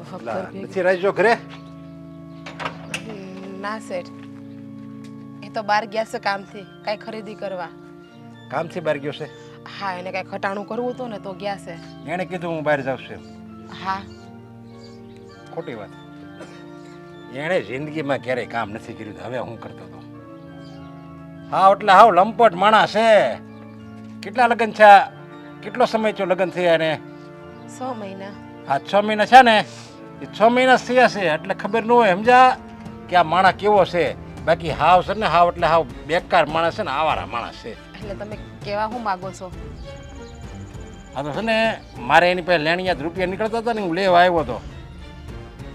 નથી રહેજો ઘરે? ના શેઠ, એ તો બહાર ગયા છે કામથી, કાંઈ ખરીદી કરવા. કામથી બહાર ગયો છે? હા, એને કાંઈ ખટાણું કરવું હતું ને તો ગયા છે. એણે કીધું હું બહાર જાઉં છું. હા. ખોટી વાત. એણે જિંદગીમાં ક્યારેય કામ નથી કર્યું. હવે હું કરતો હતો. હા, એટલે હાવ લંપટ માણસ છે. કેટલા લગ્ન છે? કેટલો સમય થયો લગ્ન થયા એને? 6 મહિના. હા, 6 મહિના છે ને, એ 6 મહિના થયા છે એટલે ખબર ન હોય સમજા કે આ માણસ કેવો છે. બાકી હાવ છે ને હાવ એટલે હાવ બેકાર માણસ છે ને, આવારા માણસ છે. એટલે તમે કેવા હું માગો છો? હા તો છે ને, મારે એની પાસે લેણિયા રૂપિયા નીકળતા હતા ને, હું લેવા આવ્યો હતો.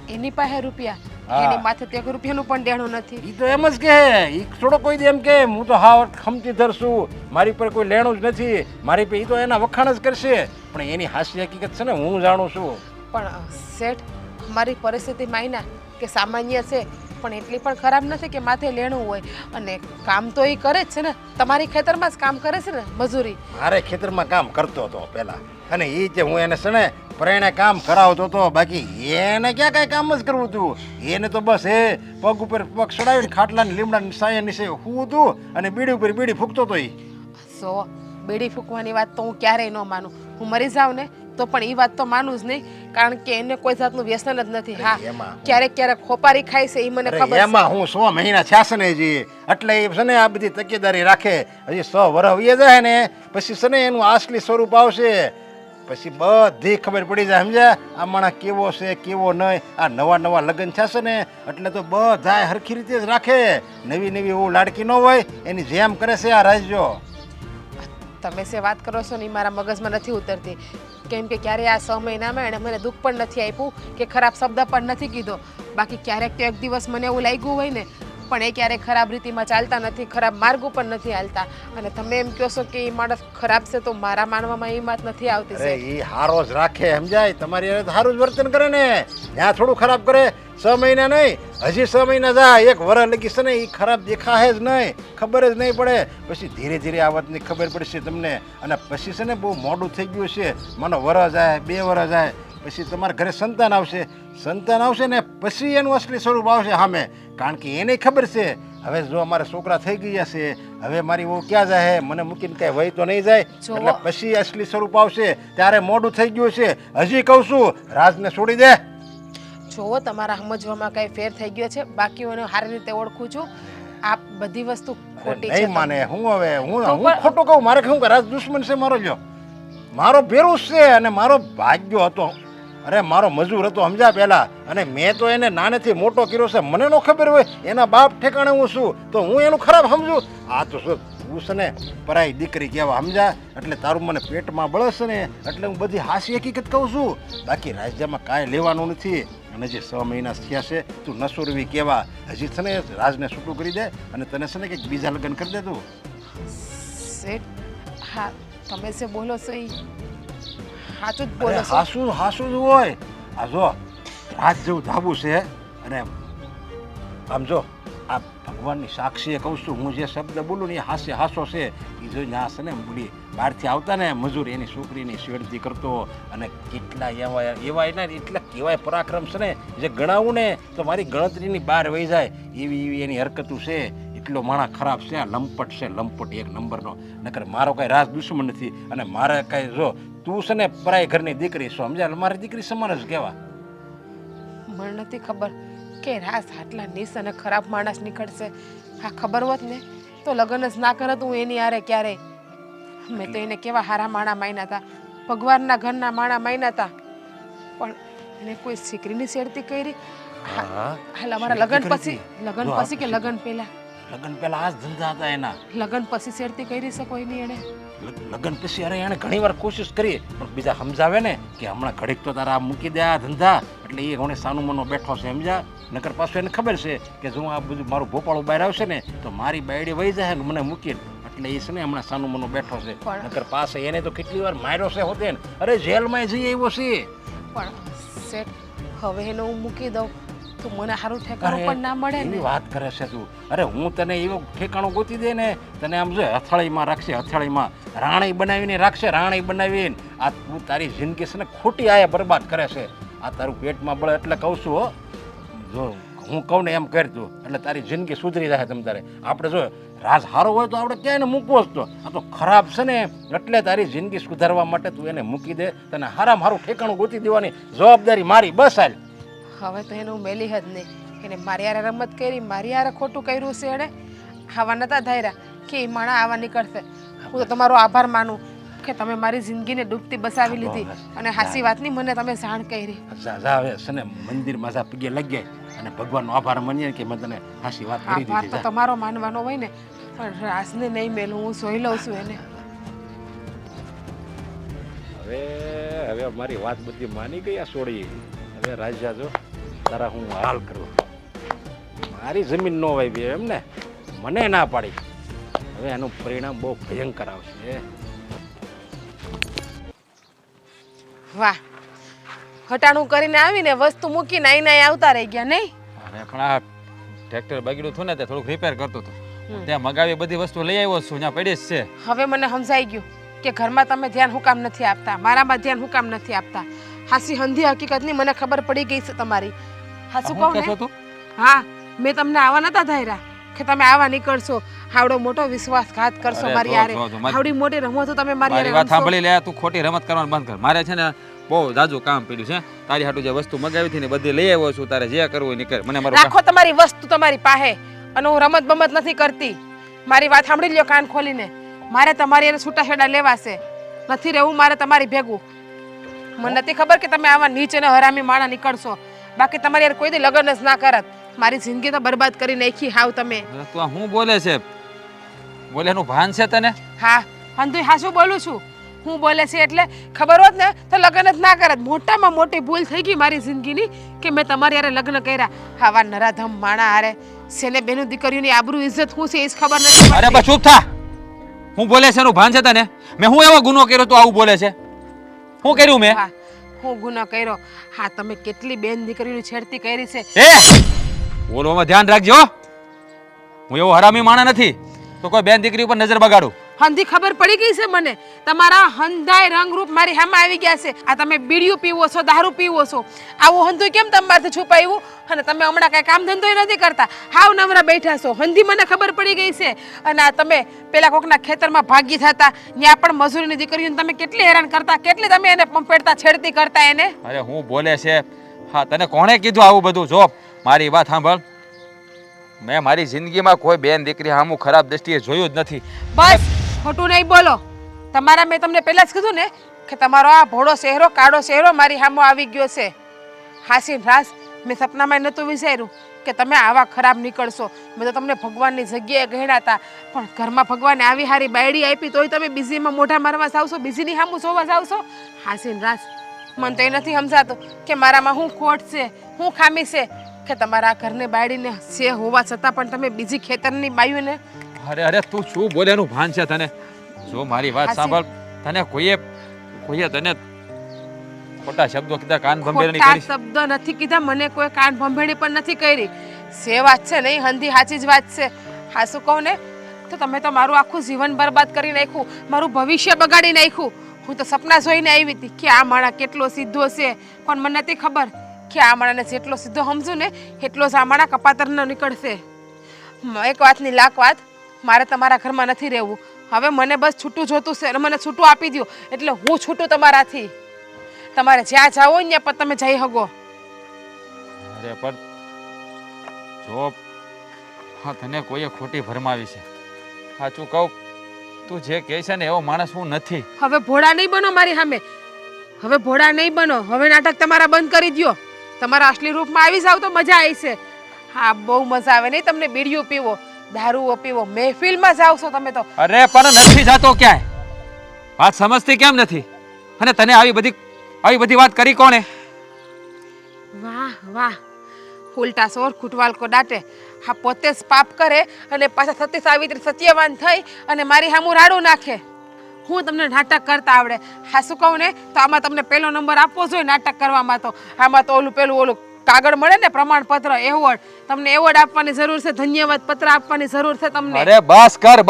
એની પાસે રૂપિયા? હા. એની માથે 1 રૂપિયાનું પણ દેણું નથી. એ તો એમ જ કે, એ થોડો કોઈ દે એમ કે હું તો હાવ ખમતી ધરશું, મારી પર કોઈ લેણું જ નથી, મારી પર. એ તો એના વખાણ જ કરશે, પણ એની હાસ્ય હકીકત છે ને હું જાણું છું. પણ શેઠ, મારી પરિસ્થિતિ માયના કે સામાન્ય છે, પણ એટલી પણ ખરાબ નથી કે માથે લેણું હોય. અને કામ તો એ કરે જ છે ને, તમારી ખેતરમાં જ કામ કરે છે ને, મજૂરી. મારે ખેતરમાં કામ કરતો હતો પહેલા, અને એ જે હું એને છે ને પ્રેરણે કામ કરાવતો હતો. બાકી એને ક્યાં કાંઈ કામ જ કરવું હતું. એને તો બસ એ પગ ઉપર પગ ચડાવીને ખાટલાની લીમડાની સાયા નીચે હું હતું અને બીડી ઉપર બીડી ફૂંકતો હતો. સો બીડી ફૂંકવાની વાત તો હું ક્યારેય ન માનું. હું મરી જાઉં ને તો પણ એ વાત તો માનું જ નહીં, કારણ કે એને કોઈ જાતનું વ્યસન જ નથી. હા, ક્યારેક ક્યારેક ખોપારી ખાય છે, એ મને ખબર છે. એમાં હું 100 મહિના થયા છે ને જી, એટલે એ છે ને આ બધી તકેદારી રાખે. હજી 100 વર્ષ વીએ જાય ને પછી છે ને એનું અસલી સ્વરૂપ આવશે, પછી બધી ખબર પડી જાય. સમજ્યા? આ માણસ કેવો છે કેવો નહીં. આ નવા નવા લગ્ન થશે ને એટલે તો બધા હરખી રીતે જ રાખે. નવી નવી એવું લાડકી ન હોય, એની જેમ કરે છે આ રાજ્યો. તમે જે વાત કરો છો ને એ મારા મગજમાં નથી ઉતરતી, કેમ કે ક્યારે આ 6 મહિનામાં એણે મને દુઃખ પણ નથી આપ્યું કે ખરાબ શબ્દ પણ નથી કીધો. બાકી ક્યારેક તો એક દિવસ મને એવું લાગ્યું હોય ને, પણ એ ક્યારેક ખરાબ રીતિમાં ચાલતા નથી, ખરાબ માર્ગ ઉપર નથી હાલતા. અને તમે એમ કહો છો કે એ માણસ ખરાબ છે, તો મારા માનવામાં એ વાત નથી આવતી. અરે એ હારો જ રાખે, સમજાય? તમારી હારે સારું જ વર્તન કરે ને, ત્યાં થોડું ખરાબ કરે. 6 મહિના નહીં, હજી 6 મહિના જાય, 1 વર્ષ લગી છે ને એ ખરાબ દેખાય જ નહીં, ખબર જ નહીં પડે. પછી ધીરે ધીરે આ વાતની ખબર પડશે તમને, અને પછી છે ને બહુ મોડું થઈ ગયું છે. મને વર્ષ જાય, 2 વર્ષ જાય, પછી તમારા ઘરે સંતાન આવશે. સંતાન આવશે ને પછી એનું અસલી સ્વરૂપ આવશે સામે, કારણ કે એને ખબર છે હવે જો અમારા છોકરા થઈ ગયા છે, હવે મારી વહુ ક્યાં જાય, મને મૂકીને કાંઈ વહી તો નહીં જાય. એટલે પછી અસલી સ્વરૂપ આવશે, ત્યારે મોડું થઈ ગયું છે. હજી કહું છું, રાજને છોડી દે. જોવો, તમારા સમજવામાં કાંઈ ફેર થઈ ગયો છે, બાકી હું એને સારી રીતે ઓળખું છું. આ બધી વસ્તુ ખોટી છે. નહીં માને. હું હવે હું ખોટું કહું? મારે શું કે રાજ દુશ્મન છે મારો? જો મારો ભેરુસ છે અને મારો ભાગ્યો હતો. અરે મારો મજૂર હતો, સમજા પહેલા, અને મેં તો એને નાનેથી મોટો કર્યો છે. મને ન ખબર હોય એના બાપ ઠેકાણે હું છું તો હું એનું ખરાબ સમજું? આ તો શું તું છે ને પરાઈ દીકરી કહેવા, સમજા? એટલે તારું મને પેટમાં બળસ ને એટલે હું બધી હાસી હકીકત કહું છું. બાકી રાજ્યમાં કાંઈ લેવાનું નથી. અને જે 6 મહિના થયા છે, તું નસુરવી કહેવા. હજી છે ને રાજને છૂટું કરી દે અને તને છે ને કંઈક બીજા લગ્ન કરી દે તું. શેઠ, હા, તમે જે બોલો છો એ સાચું જ બોલો છો. હાસું જ હોય. આ જો રાજ જેવું ધાબુ છે, અને આમ જો આ ભગવાનની સાક્ષીએ કહું છું, હું જે શબ્દ બોલું ને એ હાસો છે. એ જોઈને આ છે ને બોલી બહારથી આવતા ને મજૂર એની છોકરીની શેરતી કરતો, અને કેટલા એવા એના એટલા કેવાય પરાક્રમ છે ને, જે ગણાવું ને તો મારી ગણતરીની બહાર વહી જાય એવી એની હરકતું છે. એટલો માણસ ખરાબ છે, આ લંપટ છે, લંપટ 1 નંબરનો. નકર મારો કાંઈ રાજ દુશ્મન નથી, અને મારે કાંઈ જો તું છે ને પરાઈ ઘરની દીકરી છો, સમજ્યા? મારી દીકરી સમાન જ કહેવા. મને નથી ખબર કે રાસ આટલા નીચ અને ખરાબ માણસ નીકળશે. હા, ખબર હોત ને તો લગ્ન જ ના કરત હું એની હારે ક્યારેય. મેં તો એને કેવા હારા માણા માન્યા હતા, ભગવાનના ઘરના માણા માન્યા હતા, પણ એને કોઈ દીકરીની શેરતી કરી. હાલ અમારા લગ્ન પછી કે લગ્ન પહેલા? લગ્ન પહેલા આ જ ધંધા હતા એના. લગ્ન પછી શેરતી કરી શકો એની એને? લગ્ન પછી અરે એને ઘણી વાર કોશિશ કરી, પણ બીજા સમજાવે ને કે હમણાં ઘડીક તો તારા મૂકી દે આ ધંધા. એટલે એ ઘણે સાનું મનો બેઠો છે, સમજા? નકર પાછું એને ખબર છે કે જો આ બધું મારું ભોપાળું બહાર આવશે ને તો મારી બાયડી વહી જાય ને મને મૂકીને. એટલે એ છે ને હમણાં સાનું મનો બેઠો છે. નકર પાસે એને તો કેટલી વાર માર્યો છે હોતે ને. અરે જેલમાં જઈ આવ્યો છે. પણ શેઠ, હવે એને હું મૂકી દઉં તો મને સારું ઠેકાણું પણ ના મળે ને. વાત કરે છે તું? અરે હું તને એવું ઠેકાણું ગોતી દે ને, તને આમ જો હથાળીમાં રાખશે, હથાળીમાં રાણી બનાવીને રાખશે, રાણી બનાવીને. આ તું તારી જિંદગી છે ને ખોટી આયા બરબાદ કરે છે. આ તારું પેટમાં બળે એટલે કહું છું હો. જો હું કહું ને એમ કરતું એટલે તારી જિંદગી સુધરી જાય તમ તારે. આપણે જો રાજ સારો હોય તો આપણે ક્યાંય એને મૂકવો જ તો. આ તો ખરાબ છે ને એટલે તારી જિંદગી સુધારવા માટે તું એને મૂકી દે. તને હારામાં હારું ઠેકાણું ગોતી દેવાની જવાબદારી મારી. બસ હાલ. હવે તો એનું મેલી જ નહીં. એને મારી હારે રમત કરી, મારી હારે ખોટું કર્યું છે એણે. આવા નતા ધાર્યા કે એ માણા આવા નીકળશે. હું તો તમારો આભાર માનું કે તમે મારી જિંદગીને ડૂબતી બસાવી લીધી અને હાસી વાતની મને તમે જાણ કરી. જા હવે છે ને મંદિરમાં જા પગે લગ જાય અને ભગવાનનો આભાર માનીએ કે મેં તને હાસી વાત કરી આભાર દીધી. તો તમારો માનવાનો હોય ને, પણ રાજને નહીં મેલું. હું સોઈ લઉં છું એને. હવે મારી વાત બધી માની ગઈ આ છોડી. હવે રાજા જો તારા હું હાલ કરું. મારી જમીન ન વાવી એમ ને મને ના પાડી. હવે એનું પરિણામ બહુ ભયંકર આવશે. વાહ, હટાણું કરીને આવીને વસ્તુ મૂકીને આઈને આવતા રહી ગયા નહીં? અરે પણ આ ટ્રેક્ટર બગડ્યું હતું ને તે થોડુંક રિપેર કરતો હતો. ત્યાં મગાવી બધી વસ્તુ લઈ આવ્યો છું, ત્યાં પડી જ છે. હવે મને સમજાઈ ગયું કે ઘરમાં તમે ધ્યાન હું કામ નથી આપતા, મારામાં ધ્યાન હું કામ નથી આપતા. હાસી હંધી હકીકતની મને ખબર પડી ગઈ છે તમારી. હાસું કહું ને? હા, મેં તમને આવા નતા ધાર્યા કે તમે આવા નીકળશો, આવડો મોટો વિશ્વાસઘાત કરશો મારી હારે. આવડી મોટી રમતો તમે મારી હારે વાત સાંભળી લે. તું ખોટી રમત કરવાનું બંધ કર. મારે છે ને બહુ જાજુ કામ પડ્યું છે. તારી હાટુ જે વસ્તુ મગાવી હતી ને બધી લઈ આવ્યો છું. તારે જે કરવું હોય કર. મને મારું રાખો તમારી વસ્તુ તમારી પાસે. અને હું રમત બમત નથી કરતી. મારી વાત સાંભળી લ્યો કાન ખોલીને. મારે તમારી હારે છૂટાછેડા લેવાશે. નથી રહેવું મારે તમારી ભેગું. મને નથી ખબર કે તમે આવા નીચ અને હરામી માણા નીકળશો. બાકી તમારી હારે કોઈ દી લગ્ન જ ના કરત. મારી જિંદગી તો બરબાદ કરી નાખી હાવ તમે. તું આ હું બોલે છે? બોલે એનું ભાન છે તને? હા, હંધુય હાસું બોલું છું. હું બોલે છે એટલે ખબર હોત ને તો લગ્ન જ ના કરત. મોટામાં મોટી ભૂલ થઈ ગઈ મારી જિંદગીની કે મેં તમારી હારે લગ્ન કર્યા. આવા નરાધમ માણા હારે સેને બેનું દીકરીઓની આબરૂ ઇજ્જત શું છે એ જ ખબર નથી. અરે બસ ચૂપ થા. હું બોલે છે એનું ભાન છે તને? મેં હું એવો ગુનો કર્યો તો આવું બોલે છે? શું કર્યું મેં? હા, હું ગુનો કર્યો. હા, તમે કેટલી બેન દીકરીની છેડતી કરી છે. બોલવામાં ધ્યાન રાખજો. હું એવો હરામી માણસ નથી તો કોઈ બેન દીકરી ઉપર નજર બગાડું. હંધી ખબર પડી ગઈ છે મને. તમારા હંધાય રંગરૂપ મારી સામે આવી ગયા છે. આ તમે બીડીયું પીવો છો, દારૂ પીવો છો. આવું હંધુય કેમ તમારાથી છુપાવ્યું? અને તમે હમણાં કઈ કામ ધંધોય નથી કરતા. હાવ નવરા બેઠા છો. હંધી મને ખબર પડી ગઈ છે. અને આ તમે પેલા કોકના ખેતરમાં ભાગી થતા, ત્યાં પણ મજૂરીની દીકરીઓને તમે કેટલી હેરાન કરતા, કેટલી તમે એને પંપેડતા, છેડતી કરતા એને. અરે હું બોલે છે? હા, તને કોણે કીધું આવું બધું? જો મારી વાત સાંભળ. મેં મારી જિંદગીમાં કોઈ બેન દીકરી સામું ખરાબ દ્રષ્ટિએ જોયું જ નથી. બસ ખોટું નહીં બોલો. તમારા મેં તમને પહેલા જ કીધું ને કે તમારો આ ભોળો ચહેરો, કાળો ચહેરો મારી સામે આવી ગયો છે. હાસી રાસ મેં સપનામાં નહોતું વિચાર્યું કે તમે આવા ખરાબ નીકળશો. મેં તો તમને ભગવાનની જગ્યાએ ગણ્યા હતા, પણ ઘરમાં ભગવાને આવી હારી બાયડી આપી તોય તમે બીજીમાં મોઢા મારવા જાવશો, બીજીની સામું જોવા જાવશો. હાસી રાસ મને તો એ નથી સમજાતું કે મારામાં શું ખોટ છે, શું ખામી છે કે તમારા ઘરની બાયડીને છે હોવા છતાં પણ તમે બીજી ખેતરની બાયુને. અરે તું શું બોલે એનું ભાન છે તને? જો મારી વાત સાંભળ. તને કોઈએ તને ખોટા શબ્દો કીધા, કાન ભંભેરણી કરી? શબ્દ નથી કીધા મને. કોઈ કાન ભંભેરણી પણ નથી કરી. સે વાત છે નહીં હંધી, સાચી જ વાત છે. હાસું કહું ને તો તમે તો મારું આખું જીવન બરબાદ કરી નાખ્યું, મારું ભવિષ્ય બગાડી નાખ્યું. હું તો સપના જોઈને આવી હતી કે આ માણા કેટલો સીધો છે, પણ મને નથી ખબર કે આ માણાને જેટલો સીધો સમજુ ને એટલો જ આ માણા કપાતરનો નીકળશે. એક વાતની લાખ વાત, મારે તમારા ઘરમાં નથી રહેવું. હવે મને બસ છૂટું જોતું છે અને મને છૂટું આપી દો એટલે હું છૂટું તમારાથી. તમારે જ્યાં જાવ હોય ને ત્યાં તમે જઈ શકો. અરે પણ જો હા તને કોઈએ ખોટી ભરમાવી છે. સાચું કહું, તું જે કહે છે ને એવો માણસ હું નથી. હવે ભોળા નહીં બનો મારી સામે. હવે ભોળા નહીં બનો. હવે નાટક તમારા બંધ કરી દો. તમારા અસલી રૂપમાં આવી જાવ તો મજા આવી છે. હા, બહુ મજા આવે નહીં તમને. બીડીયું પીવો, દારૂઓ પીવો, મહેફિલમાં જાવ છો તમે તો. અરે પણ નથી જાતો ક્યાંય. વાત સમજતી કેમ નથી? અને તને આવી બધી વાત કરી કોણે? વાહ વાહ, ઉલટા સોર ખૂટવાલ કો દાટે. હા, પોતે જ પાપ કરે અને પાછા સતી સાવિત્રી સત્યવાન થઈ અને મારી સામું રાડું નાખે. હું તમને નાટક કરતા આવડે. હા, શું કહું ને તો આમાં તમને પહેલો નંબર આપવો જોઈએ નાટક કરવામાં. તો આમાં તો ઓલું કાગળ મળે ને, પ્રમાણપત્ર, એવોર્ડ. તમને એવોર્ડ આપવાની જરૂર છે, ધન્યવાદ પત્ર આપવાની જરૂર છે તમને. અરે બસ કર.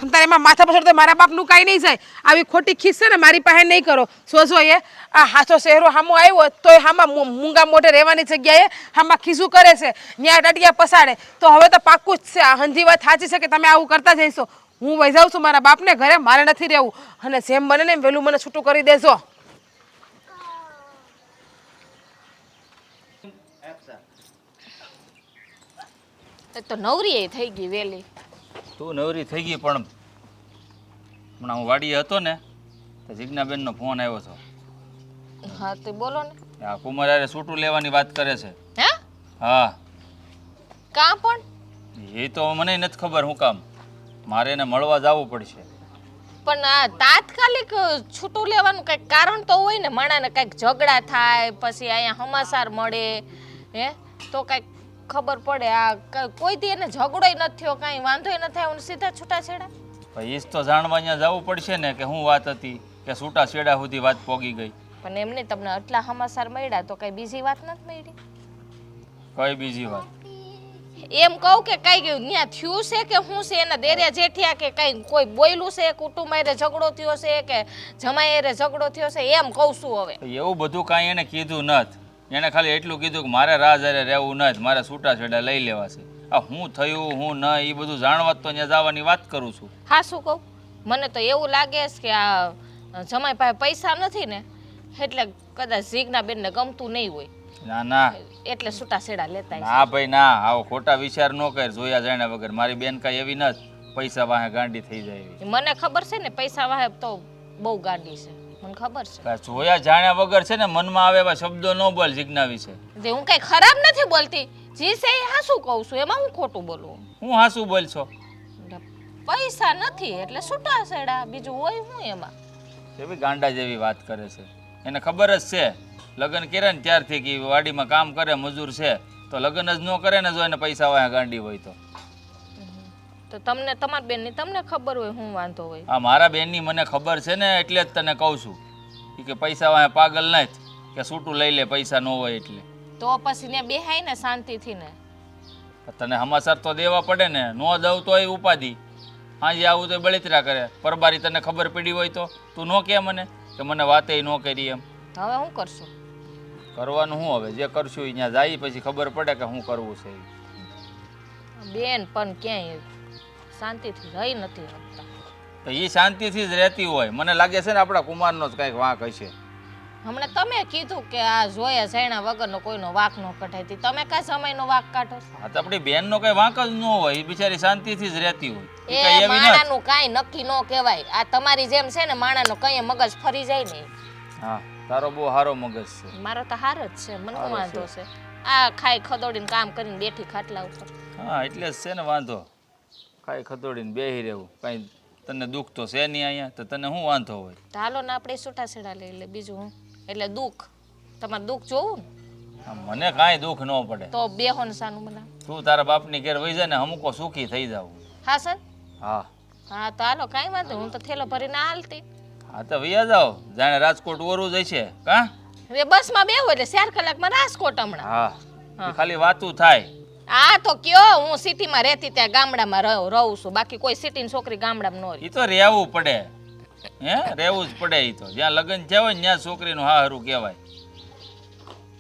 તમ તારે એમાં માથા પર ચડતો મારા બાપનું કાંઈ નહીં જાય. આવી ખોટી ખીસ છે ને મારી પાસે નહીં કરો. સોજો એ આ હાથો શહેરો હામો આવ્યો તોય હામાં મૂંગા મોઢે રહેવાની જગ્યાએ હામાં ખીસું કરે છે, ન્યા ટાટિયા પસાડે. તો હવે તો પાક્કું જ છે, આ હંજી વાત સાચી છે કે તમે આવું કરતા જઈશો. હું વહી જાઉં છું મારા બાપને ઘરે, મારે નથી રહેવું. અને જેમ બને ને એમ વહેલું મને છૂટું કરી દેજો. તો નવરી થઈ ગઈ વેલી. તું નવરી થઈ ગઈ પણ હમણાં હું વાડીએ હતો ને તો જીજ્ઞાબેનનો ફોન આવ્યો હતો. હા તો બોલો ને. આ કુમાર યારે છૂટું લેવાની વાત કરે છે. હે? હા, કાં પણ? એ તો મને નથી ખબર શું કામ. મારે એને મળવા જવું પડશે. પણ આ તાત્કાલિક છૂટું લેવાનું કંઈક કારણ તો હોય ને. માણાને કંઈક ઝઘડા થાય પછી અહીંયા સમાચાર મળે હે તો કંઈક ખબર પડે. આ કોઈ દી એને ઝઘડોય નથી થયો, કાંઈ વાંધોય ન થાય, સીધા છૂટાછેડા. ભાઈ ઈજ તો જાણવા અહીંયા જવું પડશે ને કે શું વાત હતી કે છૂટા છેડા સુધી વાત પોગી ગઈ. પણ એમને તમને આટલા સમાચાર મળ્યા તો કઈ બીજી વાત નથી મળી? કઈ બીજી વાત? એમ કહું કે કઈ ત્યાં થયું છે કે શું છે? એના દેરિયા જેઠિયા કે કઈ કોઈ બોયલું છે, કુટુંબ હારે ઝઘડો થયો છે કે જમાઈ હારે ઝઘડો થયો છે, એમ કહું છું. હવે એવું બધું કાંઈ એને કીધું નથી. એને ખાલી એટલું કીધું કે મારે રાહ હારે રહેવું નથી, મારે છૂટા છેડા લઈ લેવા છે. આ શું થયું હું ન એ બધું જાણવા તો ત્યાં જવાની વાત કરું છું. હા શું કહું, મને તો એવું લાગે છે કે આ જમાઈ પાસે પૈસા નથી ને એટલે કદાચ જીજ્ઞાબેનને ગમતું નહીં હોય. ના ના એટલે છૂટા છેડા લેતા હશે. ના ભાઈ ના, આવો ખોટા વિચાર ન કર જોયા જાણ્યા વગર. મારી બેન કાંઈ એવી નથી પૈસા વાહે ગાંડી થઈ જાય એવી. મને ખબર છે ને પૈસા વાહે તો બહુ ગાંડી છે, મને ખબર છે. કાંઈ જોયા જાણ્યા વગર છે ને મનમાં આવે એવા શબ્દો ન બોલ જીજ્ઞા વિશે. જે હું કઈ ખરાબ નથી બોલતી, જી છે એ હાસું કહું છું, એમાં હું ખોટું બોલું? હું હાસું બોલશો? પૈસા નથી એટલે છૂટા છેડા, બીજું હોય હું એમાં? એવી ગાંડા જેવી વાત કરે છે. એને ખબર જ છે લગ્ન કર્યા ને ત્યારથી કે વાડીમાં કામ કરે, મજૂર છે, તો લગ્ન જ ન કરે ને જો એને પૈસા વાળા ગાંડી હોય તો તમને તમારી બેનની તમને ખબર હોય હું વાંધો હોય? આ મારા બેનની મને ખબર છે ને એટલે જ તને કહું છું કે પૈસા વાળા પાગલ નથી કે છૂટું લઈ લે પૈસા ન હોય એટલે. તો પછી ને બેહાય ને શાંતિથી ને. તને સમાચાર તો દેવા પડે ને, ન દઉં તોય ઉપાધિ. હાજી આવું તો બળતરા કરે. પરબારી તને ખબર પડી હોય તો તું ન કહે મને કે મને વાતે ન કરી એમ. હવે હું કરશું? કરવાનું શું હવે? જે કરશું અહીંયા જાય પછી ખબર પડે કે શું કરવું છે. બેન પણ ક્યાંય શાંતિથી રહી નથી શકતા. તો એ શાંતિથી જ રહેતી હોય. મને લાગે છે ને આપણા કુમારનો જ કંઈક વાંક હશે. હમણાં તમે કીધું કે આ જોયા જાણ્યા વગરનો કોઈનો વાંક ન કઢાય, તમે કાંઈ સમયનો વાંક કાઢો? હા તો આપણી બેનનો કઈ વાંક જ ન હોય. એ બિચારી શાંતિથી જ રહેતી હોય. એ માણાનું કાંઈ નક્કી ન કહેવાય. આ તમારી જેમ છે ને માણાનો કઈ મગજ ફરી જાય ને. હા તારો બહુ સારો મગજ છે. મારો તો હાર જ છે, મને શું વાંધો છે? આ ખાઈ ખદોડીને કામ કરીને બેઠી ખાટલા ઉપર. હા એટલે જ છે ને વાંધો. ખાઈ ખતોડીને બેહી રહેવું. કાંઈ તને દુઃખ તો છે નહીં અહીંયા, તો તને શું વાંધો હોય? તો હાલો ને આપણે છૂટાછેડા લઈ લે, બીજું હું. એટલે દુઃખ, તમારે દુઃખ જોવું ને? મને કાંઈ દુઃખ ન પડે. તો બેહો ને સાનું મને. તું તારા બાપની ઘેર વહી જાય ને અમુકો સુખી થઈ જાવ. હા સર? હા હા તો હાલો, કાંઈ વાંધો, હું તો થેલો ભરીને હાલતી. હા તો વૈયા જાઓ. જાણે રાજકોટ ઓરું જાય છે કા? હવે બસમાં બેહો એટલે 4 કલાકમાં રાજકોટ હમણાં. હા એ ખાલી વાતું થાય. આ તો કયો હું સિટીમાં રહેતી ત્યાં ગામડામાં રહું છું, બાકી કોઈ સિટીની છોકરી ગામડામાં ન રહે. એ તો રહેવું પડે. હે રહેવું જ પડે. એ તો જ્યાં લગ્ન થયા હોય ને ત્યાં છોકરીનું હારું કહેવાય.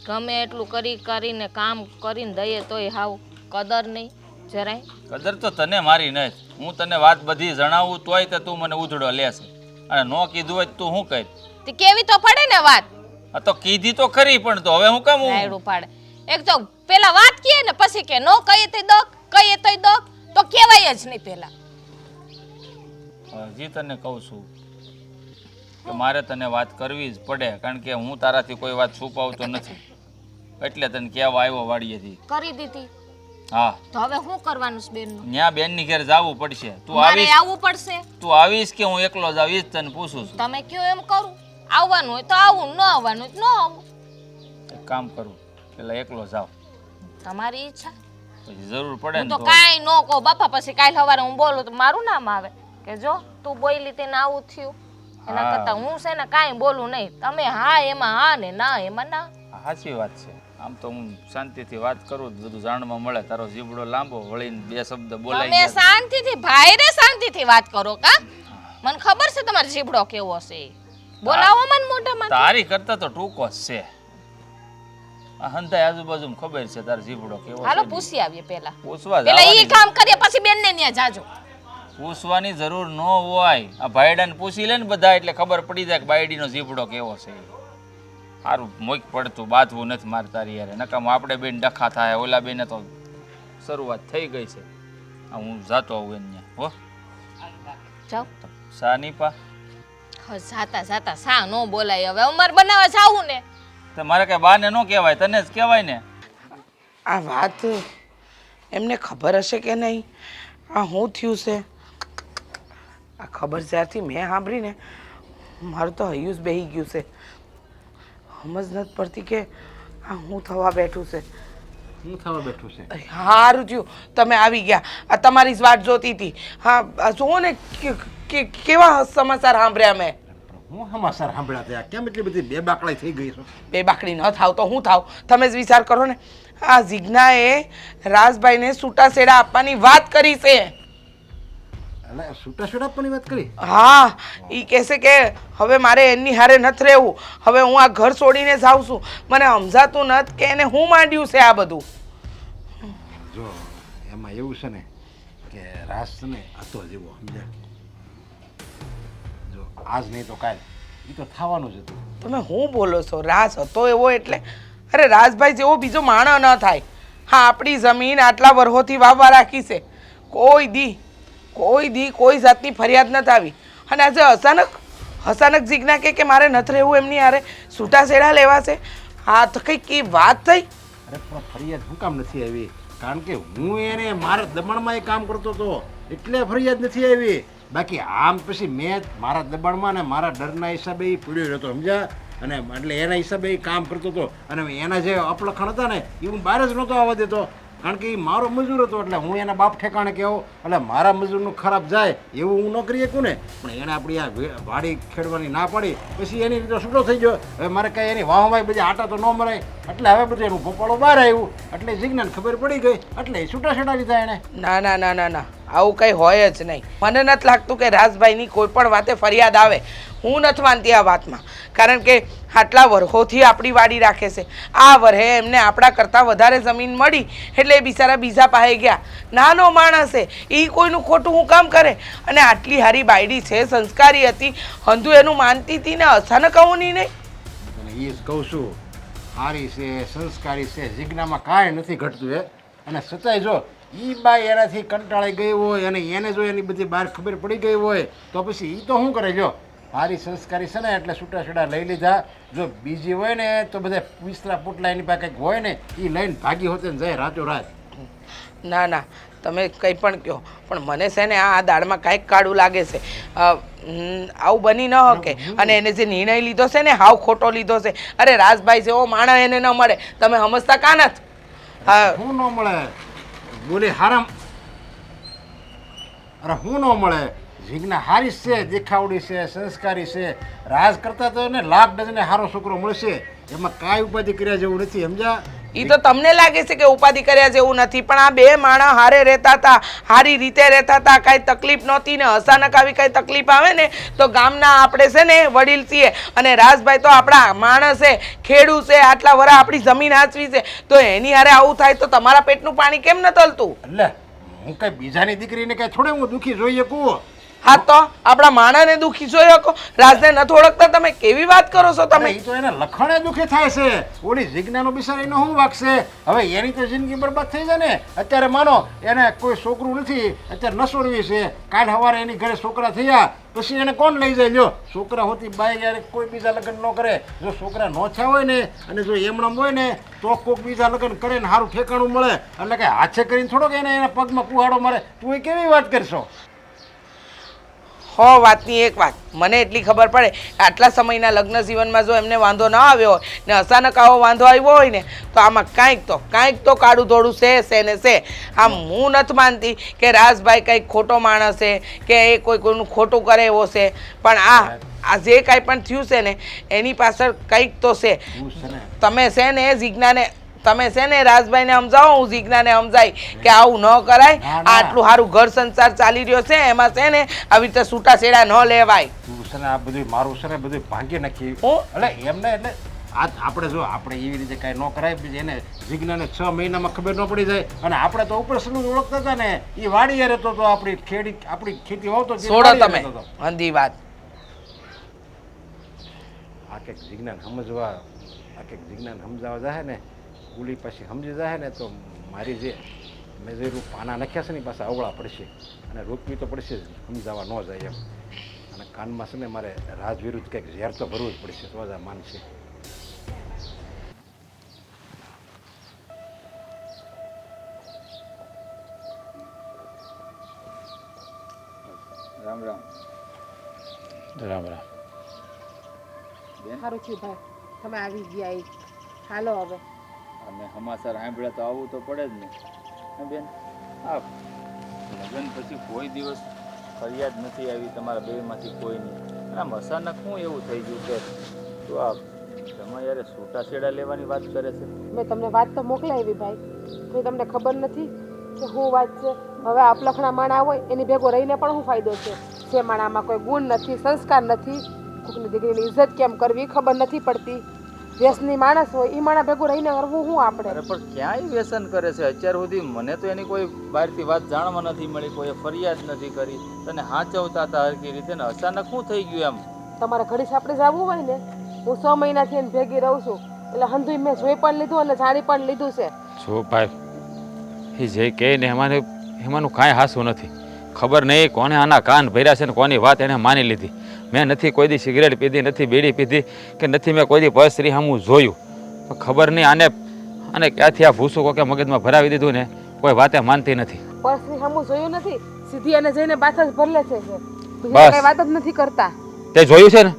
ગમે એટલું કરીને કામ કરીને દઈએ તોય હાવ કદર નહીં જરાય. કદર તો તને મારી નથી. હું તને વાત બધી જણાવું તોય તો તું મને ઉધડો લેશે. અને ન કીધું હોય તું શું કહે? તે કેવી તો પડે ને વાત. આ તો કીધી તો ખરી પણ તો હવે હું કામ રાયડું પાડે. એક તો પેલા વાત કીએ ને પછી કે નો કહીએ તો દક, કહીએ તોય દક, તો કહેવાય જ નહીં પેલા. હજી તને કહું છું કે મારે તને વાત કરવી જ પડે, કારણ કે હું તારાથી કોઈ વાત છુપાવતો નથી. એટલે તને કહેવા આવ્યો વાડીએથી. કરી દીધી. હા તો હવે શું કરવાનું છે બેનનું? ત્યાં બેનની ઘેર જવું પડશે. તું મારે આવીશ? આવવું પડશે. તું આવીશ કે હું એકલો જ આવીશ તને પૂછું છું. તમે કયો એમ કરું. આવવાનું હોય તો આવું, ન આવવાનું હોય તો ન આવું. એક કામ કરું, પેલા એકલો જાવ. તમારી ઈચ્છા. પછી જરૂર પડે હું ને તો તો કાંઈ ન કહું બાપા. પછી કાલ સવારે હું બોલું તો મારું નામ આવે કે જો તું બોલી તેને આવું થયું. એના હા. કરતા હું છે ને કાંઈ બોલું નહીં. તમે હા એમાં હા ને ના એમાં ના. સાચી વાત છે. આમ તો હું શાંતિથી વાત કરું બધું જાણવા મળે. તારો જીબડો લાંબો વળીને બે શબ્દ બોલાઈ તમે ગયા. શાંતિથી ભાઈ રે શાંતિથી વાત કરો કા મને ખબર છે તમારો જીભડો કેવો છે બોલાવો મને મોઢામાં તારી કરતા તો ટૂંકો જ છે. આ હંધાય આજુબાજુ ખબર છે તારો જીબડો કેવો હાલો છે. પૂછી આવીએ પેલા પૂછવા પેલા ઈ જવાની કામ કરીએ પછી બેન ને ત્યાં જાજો પૂછવાની જરૂર ન હોય. આ ભાઈડાને પૂછી લે ને બધા એટલે ખબર પડી જાય કે બાયડીનો જીબડો કેવો છે. સારું મોક પડતું બાંધવું નથી મારે તારી યારે નકામ આપણે બેન ડખા થાય. ઓલા બેને તો શરૂઆત થઈ ગઈ છે. આ હું જાતો આવું એને હો જાઓ સાનીપા. જાતા જાતા સા નો બોલાય હવે અમારે બનાવવા જાવું ને તો મારે કઈ બાને ન કહેવાય તને જ કહેવાય ને. આ વાત એમને ખબર હશે કે નહીં? આ શું થયું છે? આ ખબર જ્યારથી મેં સાંભળીને મારું તો હૈયું જ બેહી ગયું છે. સમજ નથી પડતી કે આ શું થવા બેઠું છે. હું થવા બેઠું છે? સારું થયું તમે આવી ગયા. આ તમારી જ વાટ જોતી હતી. હા આ જુઓ ને કેવા સમાચાર સાંભળ્યા મેં. હું સમાચાર સાંભળ્યા ત્યાં કેમ એટલી બધી બેબાકડાઈ થઈ ગઈ છો? બે બાકડી ન થાવ તો હું થાવ? તમે જ વિચાર કરો ને. આ જીજ્ઞાએ રાજભાઈને છૂટાછેડા આપવાની વાત કરી છે. એટલે છૂટાછેડા આપવાની વાત કરી? હા એ કહેશે કે હવે મારે એની હારે નથી રહેવું. હવે હું આ ઘર છોડીને જાઉં છું. મને સમજાતું નથી કે એને હું માંડ્યું છે આ બધું. જો એમાં એવું છે ને કે રાસ છે ને હતો જેવો સમજ્યા. જો આજ નહીં તો કાલ એ તો થવાનું જ હતું. તમે હું બોલો છો? રાસ હતો એવો એટલે? અરે રાજભાઈ જેવો બીજો માણસ ન થાય. હા આપણી જમીન આટલા વર્ષોથી વાવવા રાખી છે. કોઈ દી કોઈ જાતની ફરિયાદ નથી આવી. અને આજે અચાનક જીજ્ઞા કે મારે નથી રહેવું એમની હારે છૂટાછેડા લેવા છે. હા તો કંઈક એ વાત થઈ. અરે પણ ફરિયાદ શું કામ નથી આવી? કારણ કે હું એને મારા દબાણમાં એ કામ કરતો હતો એટલે ફરિયાદ નથી આવી. બાકી આમ પછી મેં મારા દબાણમાં ને મારા ડરના હિસાબે એ પીડ્યો રહેતો સમજ્યા. અને એટલે એના હિસાબે એ કામ કરતો હતો. અને એના જે અપલખણ હતા ને એ હું બહાર જ નહોતો આવવા દેતો. કારણ કે એ મારો મજૂર હતો એટલે હું એના બાપ ઠેકાણે કહેવો એટલે મારા મજૂરનું ખરાબ જાય એવું હું ન કરી શકું ને. પણ એને આપણી આ વાડી ખેડવાની ના પાડી પછી એની રીતે છૂટો થઈ ગયો. હવે મારે કાંઈ એની વાહવાય બધી આટા તો ન મરાય એટલે હવે બધું એનું ભોપાળો બહાર આવ્યું એટલે જીજ્ઞાને ખબર પડી ગઈ એટલે એ છૂટાછેડા લીધા એને. ના આવું કંઈ હોય જ નહીં. મને નથી લાગતું કે રાજભાઈની કોઈ પણ વાતે ફરિયાદ આવે. હું નથી માનતી આ વાતમાં. કારણ કે આટલા વર્ષોથી આપણી વાડી રાખે છે. આ વર્ષે એમને આપણા કરતાં વધારે જમીન મળી એટલે એ બિચારા બીજા પાસે ગયા. નાનો માણસ છે એ કોઈનું ખોટું હું કામ કરે? અને આટલી હારી બાયડી છે, સંસ્કારી હતી, હંધુ એનું માનતી હતી ને અચાનક આવું નહીં. અને એ જ કહું છું સારી છે, સંસ્કારી છે, જીજ્ઞામાં કાંઈ નથી ઘટતું એ. અને છતાંય જો એ બાઈ એનાથી કંટાળી ગઈ હોય અને એને જો એની બધી બહાર ખબર પડી ગઈ હોય તો પછી એ તો શું કરે? જો સારી સંસ્કારી છે ને એટલે છૂટાછેડા લઈ લીધા. જો બીજી હોય ને તો બધા વિસ્તરા પોટલા એની પાસે કંઈક હોય ને એ લઈને ભાગી હોતે ને જાય રાતો રાત. ના તમે કંઈ પણ કહો પણ મને છે ને આ દાળમાં કાંઈક કાળું લાગે છે. આવું બની ન શકે. અને એને જે નિર્ણય લીધો છે ને હાવ ખોટો લીધો છે. અરે રાજભાઈ જેવો માણસ એને ન મળે. તમે સમજતા કાં નથી? શું ન મળે? બોલે હારામ. અરે શું ન મળે? જીજ્ઞા હારી છે, દેખાવડી છે, સંસ્કારી છે. રાજ કરતા તો એને લાખ ડઝને હારો છોકરો મળશે. એમાં કાંઈ ઉપાધિ કર્યા જેવું નથી સમજ્યા. એ તો તમને લાગે છે કે ઉપાધિ કર્યા જેવું નથી પણ આ બે માણસ હારે રહેતા હતા, હારી રીતે રહેતા હતા, કાંઈ તકલીફ નહોતી ને અચાનક આવી કાંઈ તકલીફ આવે ને તો ગામના આપણે છે ને વડીલ છીએ અને રાજભાઈ તો આપણા માણસ છે, ખેડૂત છે, આટલા વરા આપણી જમીન હાચવી છે તો એની હારે આવું થાય તો તમારા પેટનું પાણી કેમ ન તલતું? એટલે હું કઈ બીજાની દીકરીને કઈ થોડે હું દુઃખી જોઈ શકું? હા તો આપણા માણસને દુઃખી જોઈ શકો? રાજને નથી ઓળખતા તમે? કેવી વાત કરો છો તમે? એ તો એને લખણે દુઃખી થાય છે. ઓલી જીજ્ઞાનો બિચારીનો શું વાગશે? હવે એની તો જિંદગી બરબાદ થઈ જાય ને. અત્યારે માનો એને કોઈ છોકરું નથી, અત્યારે નસોડવી છે, કાલ સવારે એની ઘરે છોકરા થયા પછી એને કોણ લઈ જાય? લ્યો છોકરા હોતી બાઈ યારે કોઈ બીજા લગ્ન ન કરે. જો છોકરા ન થયા હોય ને અને જો એમણામ હોય ને તો કોઈક બીજા લગ્ન કરે ને સારું ઠેકાણું મળે. એટલે કે હાથે કરીને થોડોક એને એના પગમાં કુહાડો મારે. તું એ કેવી વાત કરશો? હો વાતની એક વાત મને એટલી ખબર પડે આટલા સમયના લગ્ન જીવનમાં જો એમને વાંધો ન આવ્યો હોય ને અચાનક આવો વાંધો આવ્યો હોય ને તો આમાં કાંઈક તો કાળું ધોળું છે ને છે. આમ હું નથી માનતી કે રાજભાઈ કંઈક ખોટો માણસ છે કે એ કોઈનું ખોટું કરે એવો છે પણ આ જે કાંઈ પણ થયું છે ને એની પાછળ કંઈક તો છે. તમે છે ને જીજ્ઞાને તમે છે ને રાજભાઈને સમજાવો, હું જીજ્ઞાને સમજાય કે આવું ન કરાય. ના, ના. આટલું સારું ઘર સંસાર ચાલી રહ્યો છે, એમાં છે ને આવી રીતે છૂટા છેડા ન લેવાય. તું છે ને આ બધું મારું છે ને બધું ભાંગી નાખી. હું? એટલે એમને એટલે આ આપણે જો આપણે એવી રીતે કાંઈ ન કરાય પછી એને જીજ્ઞાને 6 મહિનામાં ખબર ન પડી જાય. અને આપણે તો ઉપર સલું ઓળખતા હતા ને એ વાડીએ રહેતો તો આપણી ખેતી વાવતો તે છોડો વાડીએ તમે રહેતો હતો. અંધી વાત. આ કંઈક જીજ્ઞાન સમજવા આ કંઈક જીજ્ઞાન સમજાવવા જાય ને ગુલી પછી સમજી જાય ને તો મારી જે મેં જે રૂપ પાના નાખ્યા છે ને એ પાછા અવળા પડશે અને રોકવી તો પડશે જ, સમજાવવા ન જાય એમ. અને કાનમાં છે ને મારે રાજ વિરુદ્ધ કંઈક ઝેર તો ભરવું જ પડશે તો જ આ માનશે. રામ રામ. રામ રામ. સારું થયું ભાઈ તમે આવી ગયા એ. હાલો હવે. અને સમાચાર સાંભળ્યા તો આવવું તો પડે જ ને. હે બેન, આ લગ્ન પછી કોઈ દિવસ ફરિયાદ નથી આવી તમારા બેમાંથી કોઈની. અને આમ અચાનક શું એવું થઈ ગયું કે તો આ તમે યારે છૂટાછેડા લેવાની વાત કરે છે? મેં તમને વાત તો મોકલાવી ભાઈ, કોઈ તમને ખબર નથી કે શું વાત છે. હવે આપલખણા માણા હોય એની ભેગો રહીને પણ શું ફાયદો છે? જે માણામાં કોઈ ગુણ નથી, સંસ્કાર નથી, કોઈની દીકરીની ઇજ્જત કેમ કરવી ખબર નથી પડતી. વ્યસની માણસ હોય એ માણા ભેગું રહીને કરવું શું આપણે? અરે પણ ક્યાંય વ્યસન કરે છે અત્યાર સુધી? મને તો એની કોઈ બહારથી વાત જાણવા નથી મળી, કોઈએ ફરિયાદ નથી કરી, તને હાચવતા હતા હરકી રીતે, ને અચાનક શું થઈ ગયું એમ? તમારે ઘડી સાપડે જવું હોય ને, હું 6 મહિનાથી એને ભેગી રહું છું એટલે હંધુય મેં જોઈ પણ લીધું અને જાણી પણ લીધું છે. જો ભાઈ એ જે કહે ને એમાંનું કાંઈ હાસું નથી. ખબર નહીં કોને આના કાન ભર્યા છે ને કોની વાત એણે માની લીધી. મેં નથી કોઈ દી સિગરેટ પીધી, નથી બીડી પીધી કે નથી મેં કોઈ દી પરસ્ત્રી સામું જોયું. પણ ખબર નહીં આને ક્યાંથી આ ભૂસું કોકે મગજમાં ભરાવી દીધું ને કોઈ વાતે માનતી નથી. પર્સની સામું જોયું નથી, સીધી એને જઈને બાથા જ ભરલે છે બીજી બસ. કઈ વાત જ નથી કરતા. તે જોયું છે ને?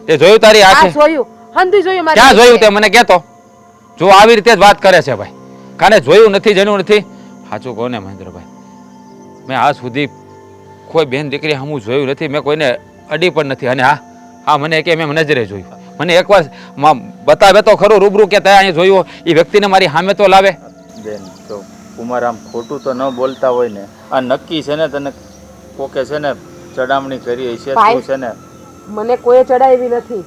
તે જોયું તારી આ આંખે? જોયું, હંધી જોયું મારી ક્યાં જોયું તે આંખે. મને કહેતો? જો આવી રીતે જ વાત કરે છે ભાઈ, કાને જોયું નથી, જણ્યું નથી. સાચું કહો ને મહેન્દ્રભાઈ, મેં આજ સુધી કોઈ બેન દીકરી સામું જોયું નથી, મેં કોઈને અડી પણ નથી. અને હા મને કે મેં નજરે જોયું. મને એકવાર બતાવે તો ખરું રૂબરૂ કે ત્યાં અહીંયા જોયું એ વ્યક્તિને મારી સામે તો લાવે. બેન તો કુમાર આમ ખોટું તો ન બોલતા હોય ને. આ નક્કી છે ને તને કોકે છે ને ચડામણી કરી છે ભાઈ. તું છે ને? મને કોઈ ચડાવી નથી.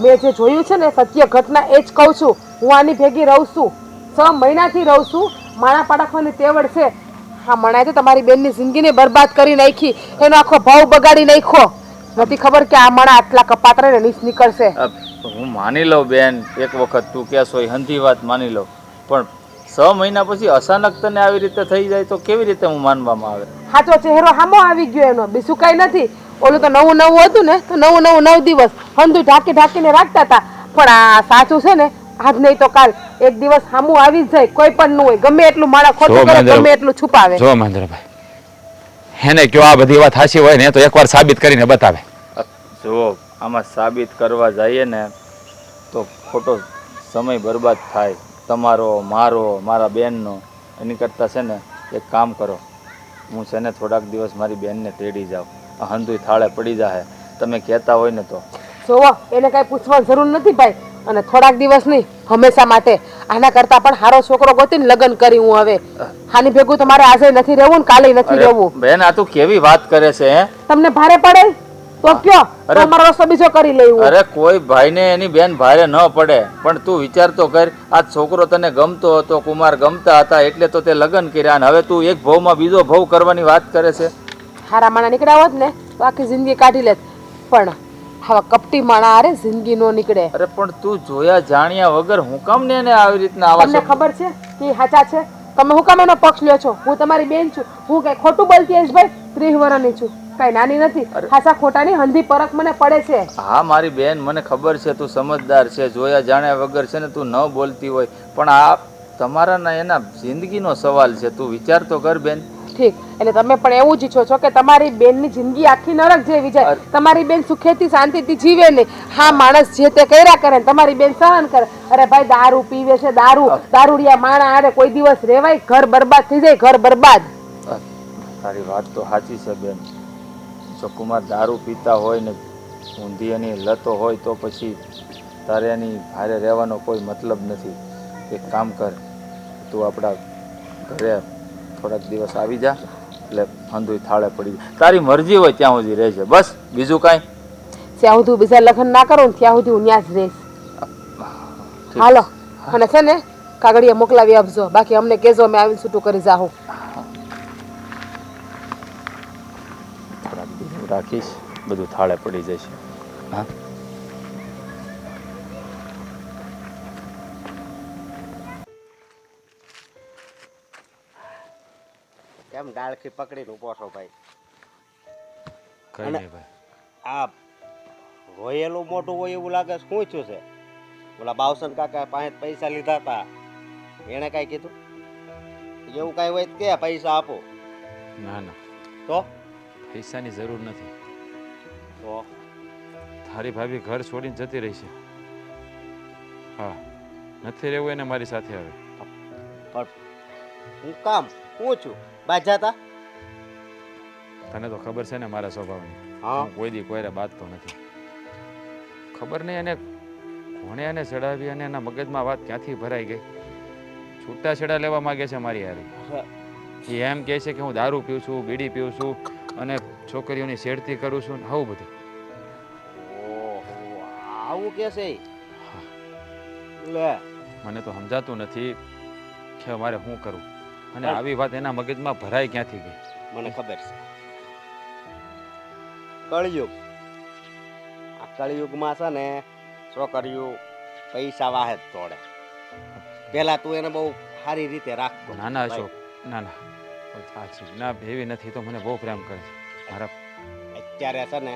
મેં જે જોયું છે ને સત્ય ઘટના એ જ કહું છું. હું આની ભેગી રહું છું, 6 મહિનાથી રહું છું. માણા પાડખવાની તેવડ છે. હા, મણાએ તો તમારી બેનની જિંદગીને બરબાદ કરી નાખી, એનો આખો ભાવ બગાડી નાખ્યો. નથી ખબર કે આ માણા આટલા કપાતરે ને નીચ નીકળશે. હું માની લઉં બેન, એક વખત તું કહેશો એ હંધી વાત માની લઉં, પણ 6 મહિના પછી અચાનક તને આવી રીતે થઈ જાય તો કેવી રીતે હું માનવામાં આવે? સાચો ચહેરો સામો આવી ગયો એનો, બીજું કઈ નથી. ઓલું તો નવું નવું હતું ને તો નવું 9 દિવસ હંધું ઢાંકીને રાખતા હતા. પણ આ સાચું છે ને, આજ નહીં તો કાલ એક દિવસ સામું આવી જ જાય. કોઈ પણ નું હોય, ગમે એટલું માણા ખોટું કરે, ગમે એટલું છુપાવે. જો મહેન્દ્રભાઈ, એને કયો આ બધી વાત સાચી હોય ને તો એકવાર સાબિત કરીને બતાવે. જો આમાં સાબિત કરવા જઈએ ને તો ખોટો સમય બરબાદ થાય, તમારો, મારો, મારા બેનનો. એની કરતાં છે ને એક કામ કરો, હું છે ને થોડાક દિવસ મારી બેનને તેડી જાઉં, આ હંધુય થાળે પડી જાય તમે કહેતા હોય ને તો. જોવો, એને કઈ પૂછવાની જરૂર નથી ભાઈ. અને થોડાક દિવસ નહીં, હંમેશા માટે. આના કરતા પણ સારો છોકરો ગોતીને લગ્ન કરી હું હવે. આની ભેગું તો મારે આજે નથી રહેવું ને કાલે નથી રહેવું. બેન આ તું કેવી વાત કરે છે હે? તમને ભારે પડે તો કયો, તો અમારો રસ્તો બીજો કરી લેવું. અરે કોઈ ભાઈને એની બેન ભારે ન પડે, પણ તું વિચાર તો કર, આ છોકરો તને ગમતો હતો, કુમાર ગમતા હતા એટલે તો તે લગ્ન કર્યા, અને હવે તું એક ભવમાં બીજો ભવ કરવાની વાત કરે છે. હારા માણા નીકળ્યા હોત ને તો આખી જિંદગી કાઢી લેત, પણ હવે કપટી માણા આરે જિંદગી નો નીકળે. અરે પણ તું જોયા જાણ્યા વગર હું કામ ને એને આવી રીતના આવા તમને ખબર છે કે ઈ સાચા છે? તમે હું કામ એનો પક્ષ લ્યો છો? હું તમારી બેન છું, હું કઈ ખોટું બોલતી હશ ભાઈ? 30 વર્ષની છું, કઈ નાની નથી. ખાસા ખોટાની હંધી પરખ મને પડે છે. હા મારી બેન, મને ખબર છે તું સમજદાર છે, જોયા જાણ્યા વગર છે ને તું ન બોલતી હોય, પણ આ તમારા ના એના જિંદગીનો સવાલ છે, તું વિચાર તો કર બેન. ઠીક, એટલે તમે પણ એવું જ ઈચ્છો છો કે તમારી બેનની જિંદગી આખી નરક જેવી જાય, તમારી બેન સુખેથી શાંતિથી જીવે નહીં. હા, માણસ જે તે કર્યા કરે ને તમારી બેન સહન કરે. અરે ભાઈ, દારૂ પીવે છે, દારૂડિયા માણા આરે કોઈ દિવસ રેવાય? ઘર બરબાદ થઈ જાય, ઘર બરબાદ. તારી વાત તો સાચી છે બેન. જો કુમાર દારૂ પીતા હોય ને ઊંધી એની લતો હોય તો પછી તારે એની હારે રહેવાનો કોઈ મતલબ નથી. એક કામ કર, તું આપણા ઘરે થોડાક દિવસ આવી જા, એટલે હંધુય થાળે પડી જાય. તારી મરજી હોય ત્યાં સુધી રહેજે, બસ બીજું કાંઈ. ત્યાં સુધી બીજા લગ્ન ના કરું ને ત્યાં સુધી હું ત્યાં જ રહીશ. હાલો, અને છે ને કાગળિયા મોકલાવી આપજો, બાકી અમને કહેજો, અમે આવીને છૂટું કરી જાઉં. થોડાક દિવસ રાખીશ, બધું થાળે પડી જશે. હા, કેમ ડાળખી પકડીને ઊભો છો ભાઈ? કઈ નહીં ભાઈ. આ રોયેલું મોટું હોય એવું લાગે છે. શું થયું છે? ઓલા બાવસન કાકા પાસે પૈસા લીધા હતા, એણે કાંઈ કીધું? એવું કાંઈ હોય તો કે પૈસા આપો. ના ના, તો પૈસાની જરૂર નથી. તો તારી ભાભી ઘર છોડીને જતી રહી છે. હા, નથી રહેવું એને મારી સાથે હવે. પણ હું કામ હું છું બાજાતા? તને તો ખબર છે ને મારા સ્વભાવની. હા. હું કોઈ દી કોઈને બાંધતો નથી. ખબર નહીં એને કોણે એને ચડાવી અને એના મગજમાં વાત ક્યાંથી ભરાઈ ગઈ. છૂટાછેડા લેવા માંગે છે મારી હારે. એ એમ કહે છે કે હું દારૂ પીઉં છું, બીડી પીઉં છું અને છોકરીઓની છેડતી કરું છું ને આવું બધું. ઓહો, આવું કે છે? લે, મને તો સમજાતું નથી કે મારે શું કરવું, અને આવી વાત એના મગજમાં ભરાઈ ક્યાંથી ગઈ. મને ખબર છે. કળિયુગ. આ કળિયુગમાં છે ને છોકરીઓ પૈસા વાહે જ તોડે. પેલા તું એને બહુ સારી રીતે રાખતો. ના ના અશોક, ના ના, આ જીજ્ઞા એવી નથી, તો મને બહુ પ્રેમ કરે છે મારા. અત્યારે છે ને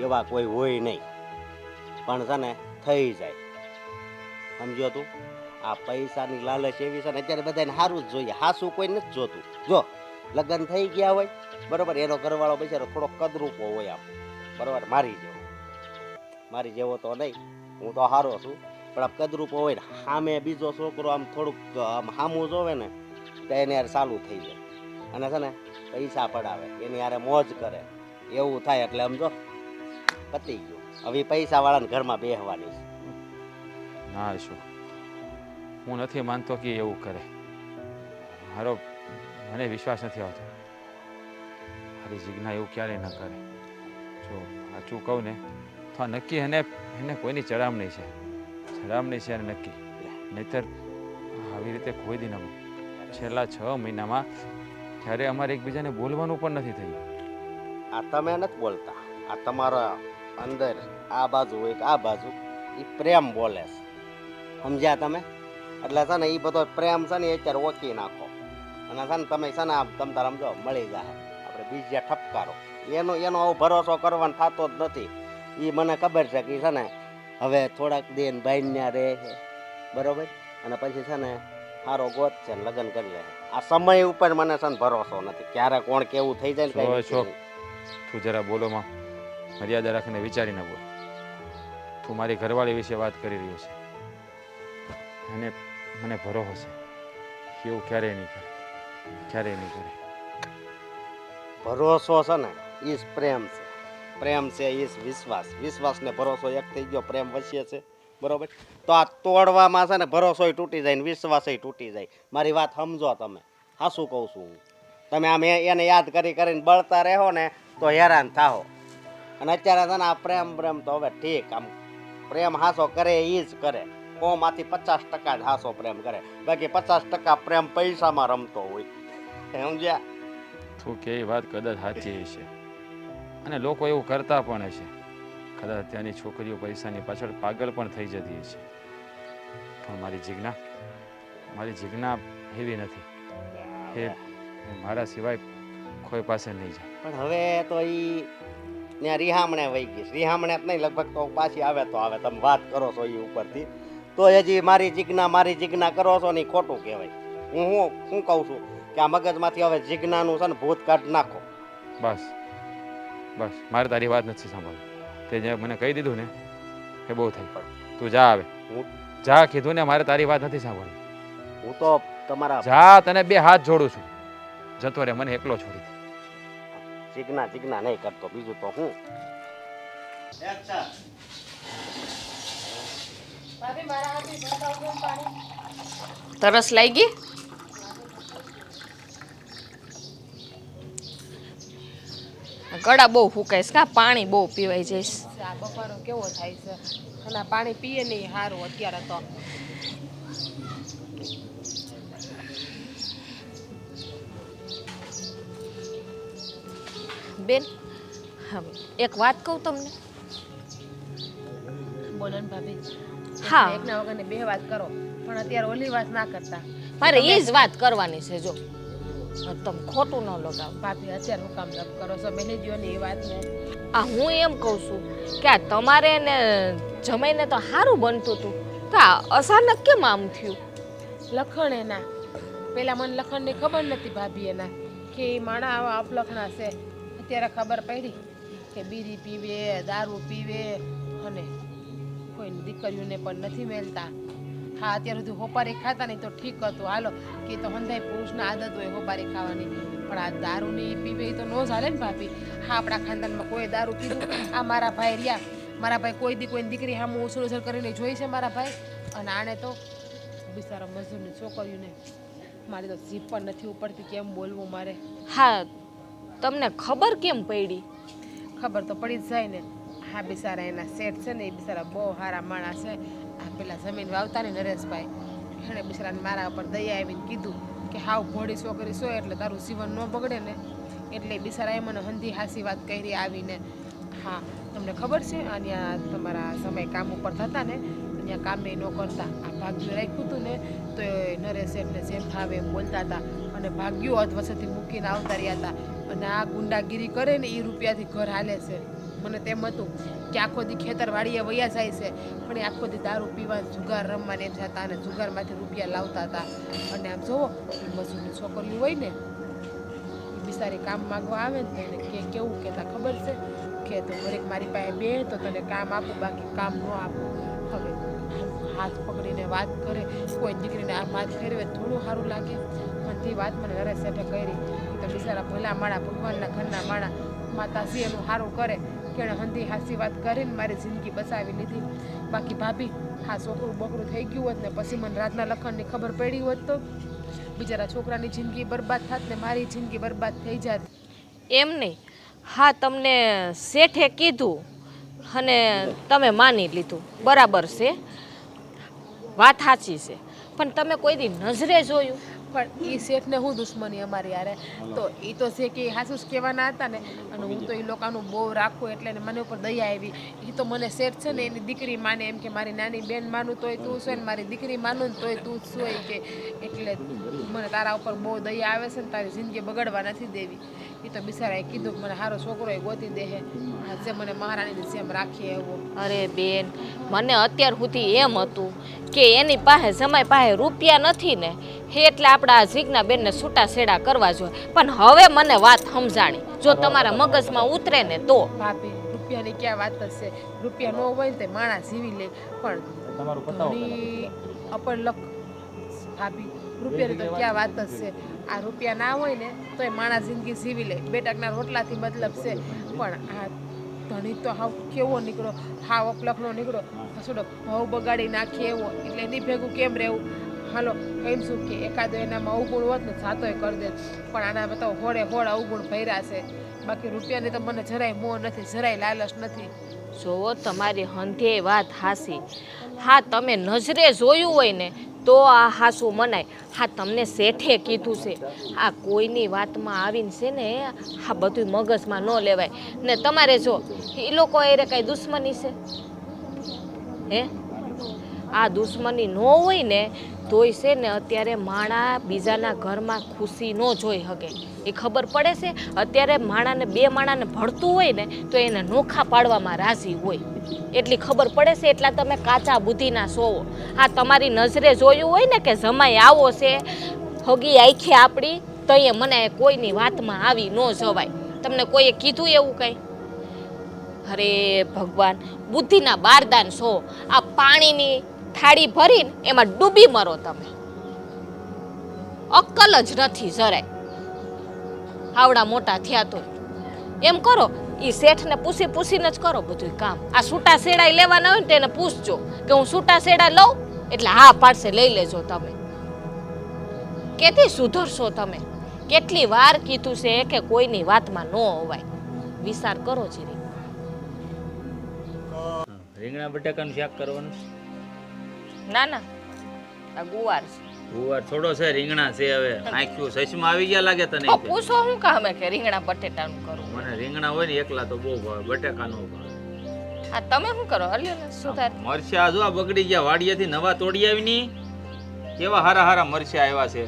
એવા કોઈ હોય નહીં, પણ છે ને થઈ જાય. સમજો તું? આ પૈસાની લાલચ એવી છે ને અત્યારે બધાને સારું જ જોઈએ, હાસું કોઈ નથી જોતું. જો લગ્ન થઈ ગયા હોય બરોબર, એનો ઘરવાળો બિચારો થોડો કદરૂપો હોય આમ બરોબર, મારી જેવો તો નહીં, હું તો સારો છું, પણ આમ કદરૂપો હોય ને સામે બીજો છોકરો આમ થોડુંક આમ સામું જોવે ને તો એને યાર ચાલુ થઈ જાય, અને છે ને પૈસા પડાવે, એની યારે મોજ કરે, એવું થાય એટલે સમજો પતી ગયું. હવે પૈસા વાળાને ઘરમાં બેસવાની છે. ના અશોક, હું નથી માનતો કે એવું કરે. મારો મને વિશ્વાસ નથી આવતો. મારી જીજ્ઞા એવું ક્યારેય ન કરે. જો સાચું કહું ને તો આ નક્કી એને કોઈની ચડામણી છે, અને નક્કી. નહીતર આવી રીતે કોઈ દી ન બને. છેલ્લા 6 મહિનામાં ત્યારે અમારે એકબીજાને બોલવાનું પણ નથી થયું. આ તમે નથી બોલતા, આ તમારા અંદર આ બાજુ હોય કે આ બાજુ એ પ્રેમ બોલે છે, સમજ્યા તમે? એટલે છે ને એ બધો પ્રેમ છે ને એ અત્યારે ઓકી નાખો, અને છે ને તમે છે ને તમ તાર સમજો મળી જાય, આપણે બીજા ઠપકારો એનો ભરોસો કરવાનો થતો જ નથી. એ મને ખબર છે કે છે ને હવે થોડાક દિન બાઈન્યા રહે છે બરોબર, અને પછી છે ને સારો ગોત છે ને લગ્ન કરી લે. આ સમય ઉપર મને છે ને ભરોસો નથી, ક્યારે કોણ કેવું થઈ જાય ને કઈ અશોક, તું જરા બોલોમાં મર્યાદા રાખીને વિચારીને બોલ. તું મારી ઘરવાળી વિશે વાત કરી રહ્યો છે, અને મને ભરોસો છે એવું ક્યારેય નહીં કરે. ભરોસો છે ને એ જ પ્રેમ છે, પ્રેમ છે એ જ વિશ્વાસ ને ભરોસો એક થઈ ગયો, પ્રેમ વચ્ચે છે બરોબર. તો આ તોડવામાં છે ને ભરોસો તૂટી જાય ને વિશ્વાસ તૂટી જાય. મારી વાત સમજો તમે, હા શું કહું છું હું? તમે આમ એને યાદ કરીને બળતા રહો ને તો હેરાન થાઓ. અને અત્યારે છે ને આ પ્રેમ તો હવે ઠીક, આમ પ્રેમ હાસો કરે એ જ કરે, કોમાંથી 50% જ હાસો પ્રેમ કરે, બાકી 50% પ્રેમ પૈસામાં રમતો હોય, સમજ્યા? તું કે એ વાત કદાચ સાચી હશે, અને લોકો એવું કરતા પણ હશે. કદાચ ત્યાંની છોકરીઓ પૈસાની પાછળ પાગલ પણ થઈ જતી હશે. પણ મારી જીજ્ઞા એવી નથી. એ મારા સિવાય કોઈ પાસે નહીં જાય. પણ હવે તો ઈ ત્યાં રિહામણે વહી ગઈ, રિહામણે જ નહીં, લગભગ તો પાછી આવે તો આવે. તમે વાત કરો છો એ ઉપરથી તો હજી મારી જીજ્ઞા કરો છો ને ઈ ખોટું કહેવાય. હું શું કહું છું કે આ મગજમાંથી હવે જીજ્ઞાનું છે ને ભૂત કાઢ નાખો. બસ મારે તારી વાત નથી સાંભળવી. તે જે મને કહી દીધું ને એ બહુ થઈ. તું જા, હવે જા, કીધું ને, મારે તારી વાત નથી સાંભળવી. હું તો તમારા જા, તને 2 હાથ જોડું છું, જતો રે, મને એકલો છોડી દે. જીજ્ઞા નહીં કરતો, બીજું તો હું ભાભી મારા હાથે બતાવજો ને પાણી. તરસ લાગી? ગળા બહુ ફૂકાઈશ કા પાણી બહુ પીવાઈ જઈશ. આ બફારો કેવો થાય છે અને આ પાણી પીએ નહીં સારું અત્યારે તો. બેન એક વાત કહું તમને. બોલો ને ભાભી. હા. એકના વગરની બે વાત કરો પણ અત્યારે ઓલી વાત ના કરતા. મારે એ જ વાત કરવાની છે. જો તમે ખોટું ન લગાવો. ભાભી અત્યારે હું કામ લપ કરો છો બેની દ્યો ને એ વાત ને. આ હું એમ કહું છું કે આ તમારે ને જમાઈને તો સારું બનતું હતું તો આ અચાનક કેમ આમ થયું? લખણ એના પેલા મને લખણની ખબર નથી ભાભી એના કે એ માણા આવા અપલખણા છે. અત્યારે ખબર પડી કે બીડી પીવે દારૂ પીવે અને કોઈ દીકરીઓને પણ નથી મેલતા. હા અત્યાર સુધી હોપારી ખાતા નહીં તો ઠીક હતું હાલો કે તો હંધાઈ પુરુષના આદત હોય હોપારી ખાવાની પણ આ દારૂની પીવે એ તો ન ચાલે ને ભાભી. હા આપણા ખાનદાનમાં કોઈ દારૂ પીધું? આ મારા ભાઈ રહ્યા. મારા ભાઈ કોઈ કોઈની દીકરી સામે ઉછળ ઉછળ કરીને જોઈ છે મારા ભાઈ? અને આને તો બિચારા મજૂરની છોકરીઓને મારી તો જીભ પણ નથી ઉપડતી કેમ બોલવું મારે. હા તમને ખબર કેમ પડી? ખબર તો પડી જ જાય ને. હા બિચારા એના શેઠ છે ને એ બિચારા બહુ સારા માણસ છે. આ પેલા જમીન વાવતા ને નરેશભાઈ એણે બિચારાને મારા ઉપર દયા આવીને કીધું કે હાવ ઘોડી છોકરી છો એટલે તારું જીવન ન બગડે ને એટલે બિચારાએ મને હંધી હાસી વાત કરી આવીને. હા તમને ખબર છે અહીંયા તમારા સમય કામ ઉપર થતા ને અહીંયા કામે ન કરતા આ ભાગ્યું રાખ્યું હતું ને તો એ નરેશ શેઠને જેમ ફાવે એમ બોલતા હતા અને ભાગ્યું અધવસથી મૂકીને આવતા રહ્યા હતા અને આ ગુંડાગીરી કરે ને એ રૂપિયાથી ઘર હાલે છે. મને તેમ હતું કે આખો દી ખેતરવાડીએ વયા જાય છે પણ એ આખો દી દારૂ પીવા જુગાર રમવાને એમ જતા અને જુગારમાંથી રૂપિયા લાવતા હતા. અને આમ જુઓ મજૂરની છોકરીઓ હોય ને એ બિચારી કામ માગવા આવે ને તો એને કે કેવું કહેતા ખબર છે કે તો ઘરેક મારી પાસે બે તો તને કામ આપું બાકી કામ ન આપું. હવે હાથ પકડીને વાત કરે કોઈ દીકરીને આ હાથ ફેરવે થોડું સારું લાગે. પણ તે વાત મને નરેશ શેઠે કરી તો બિચારા ભલા માણા ભગવાનના ઘરના માણા માતાજી એનું સારું કરે કે એણે હંધી હાસી વાત કરીને મારી જિંદગી બચાવી લીધી. બાકી ભાભી હા છોકરું બોકરું થઈ ગયું હોત ને પછી મને રાતના લખણની ખબર પડી હોત તો બિચારા છોકરાની જિંદગી બરબાદ થાત ને મારી જિંદગી બરબાદ થઈ જાત. એમ નહીં. હા તમને શેઠે કીધું અને તમે માની લીધું બરાબર છે, વાત સાચી છે. પણ તમે કોઈ દી નજરે જોયું? પણ એ શેઠને હું દુશ્મની અમારી યારે તો એ તો છે કે હાસુસ કહેવાના હતા ને અને હું તો એ લોકોનું બહુ રાખું એટલે ને મને ઉપર દયા આવી. એ તો મને શેઠ છે ને એની દીકરી માને એમ કે મારી નાની બેન માનું તોય તું છે ને મારી દીકરી માનું ને તોય તું જ હોય કે એટલે મને તારા ઉપર બહુ દયા આવે છે ને તારી જિંદગી બગડવા નથી દેવી. એ તો બિચારાએ કીધું કે મને સારો છોકરો એ ગોતી દે હે જે મને મહારાણીની જેમ રાખીએ એવો. અરે બેન મને અત્યાર સુધી એમ હતું કે એની પાસે જમાઈ પાસે રૂપિયા નથી ને એટલે આપણા આ જીજ્ઞા બેનને છૂટા છેડા કરવા જોઈએ. પણ હવે મને વાત સમજાણી. જો તમારા મગજમાં ઉતરે ને તો. ભાભી રૂપિયાની ક્યાં વાત જ છે? રૂપિયા ન હોય ને તે માણસ જીવી લે પણ ઘણી અપરલક ભાભી રૂપિયાની તો ક્યાં વાત જ છે? આ રૂપિયા ના હોય ને તો એ માણસ જિંદગી જીવી લે. બે ટકના રોટલાથી મતલબ છે પણ આ ધણી તો હાવ કેવો નીકળો હાવ અપલખનો નીકળો થોડો ભાવ બગાડી નાખીએ એવો એટલે એની ભેગું કેમ રહેવું? હાલો એમ શું કે એકાદો એનામાં અવગુણ હોત ને સાતોય કરી દે પણ આના બધા હોળે હોળ અવગુણ ભર્યા છે. બાકી રૂપિયાની તો મને જરાય મોહ નથી, જરાય લાલચ નથી. જો તમારી હંધે વાત હાસી. હા તમે નજરે જોયું હોય ને તો આ હાસુ મનાય. હા તમને શેઠે કીધું છે આ કોઈની વાતમાં આવીને છે ને આ બધું મગજમાં ન લેવાય ને. તમારે જો એ લોકો એ કાંઈ દુશ્મની છે હે? આ દુશ્મની ન હોય ને તોય છે ને અત્યારે માણા બીજાના ઘરમાં ખુશી ન જોઈ શકે. એ ખબર પડે છે અત્યારે માણાને બે માણાને ભળતું હોય ને તો એને નોખા પાડવામાં રાજી હોય એટલી ખબર પડે છે. એટલા તમે કાચા બુદ્ધિના સોવો. હા તમારી નજરે જોયું હોય ને કે જમાઈ આવો છે હગી આખી આપણી તો એ મને કોઈની વાતમાં આવી ન જવાય. તમને કોઈએ કીધું એવું કંઈ? અરે ભગવાન બુદ્ધિના બારદાન છો. આ પાણીની થાળી ભરીને એમાં ડૂબી મરો તમે. અક્કલ જ નથી જરાય. આવડા મોટા થયા તો એમ કરો ઈ શેઠને પૂછીને જ કરો બધું કામ. આ સૂટા શેડાઈ લેવાના હોય ને તેને પૂછજો કે હું સૂટા શેડા લઉં એટલે હા પાડશે લઈ લેજો તમે. કેથી સુધરશો તમે? કેટલી વાર કીધું છે કે કોઈની વાતમાં ન અવાય. વિચાર કરો જીરી. રીંગણા બટાકાનું શાક કરવાનું ના ના આ ગુવાર છે. ગુવાર થોડો છે, રીંગણા છે. હવે આંખ્યું સચમાં આવી ગયા લાગે તને? તો પૂછો હું કામે કે રીંગણા બટેટાનું કરું. મને રીંગણા હોય ને એકલા તો બહુ ભાવે, બટાકા નો ભાવે. આ તમે શું કરો? હલ્યો ને સુધાર. મરચા જો આ બગડી ગયા, વાડિયાથી નવા તોડી આવી ની. કેવા હારા હારા મરચા આવ્યા છે.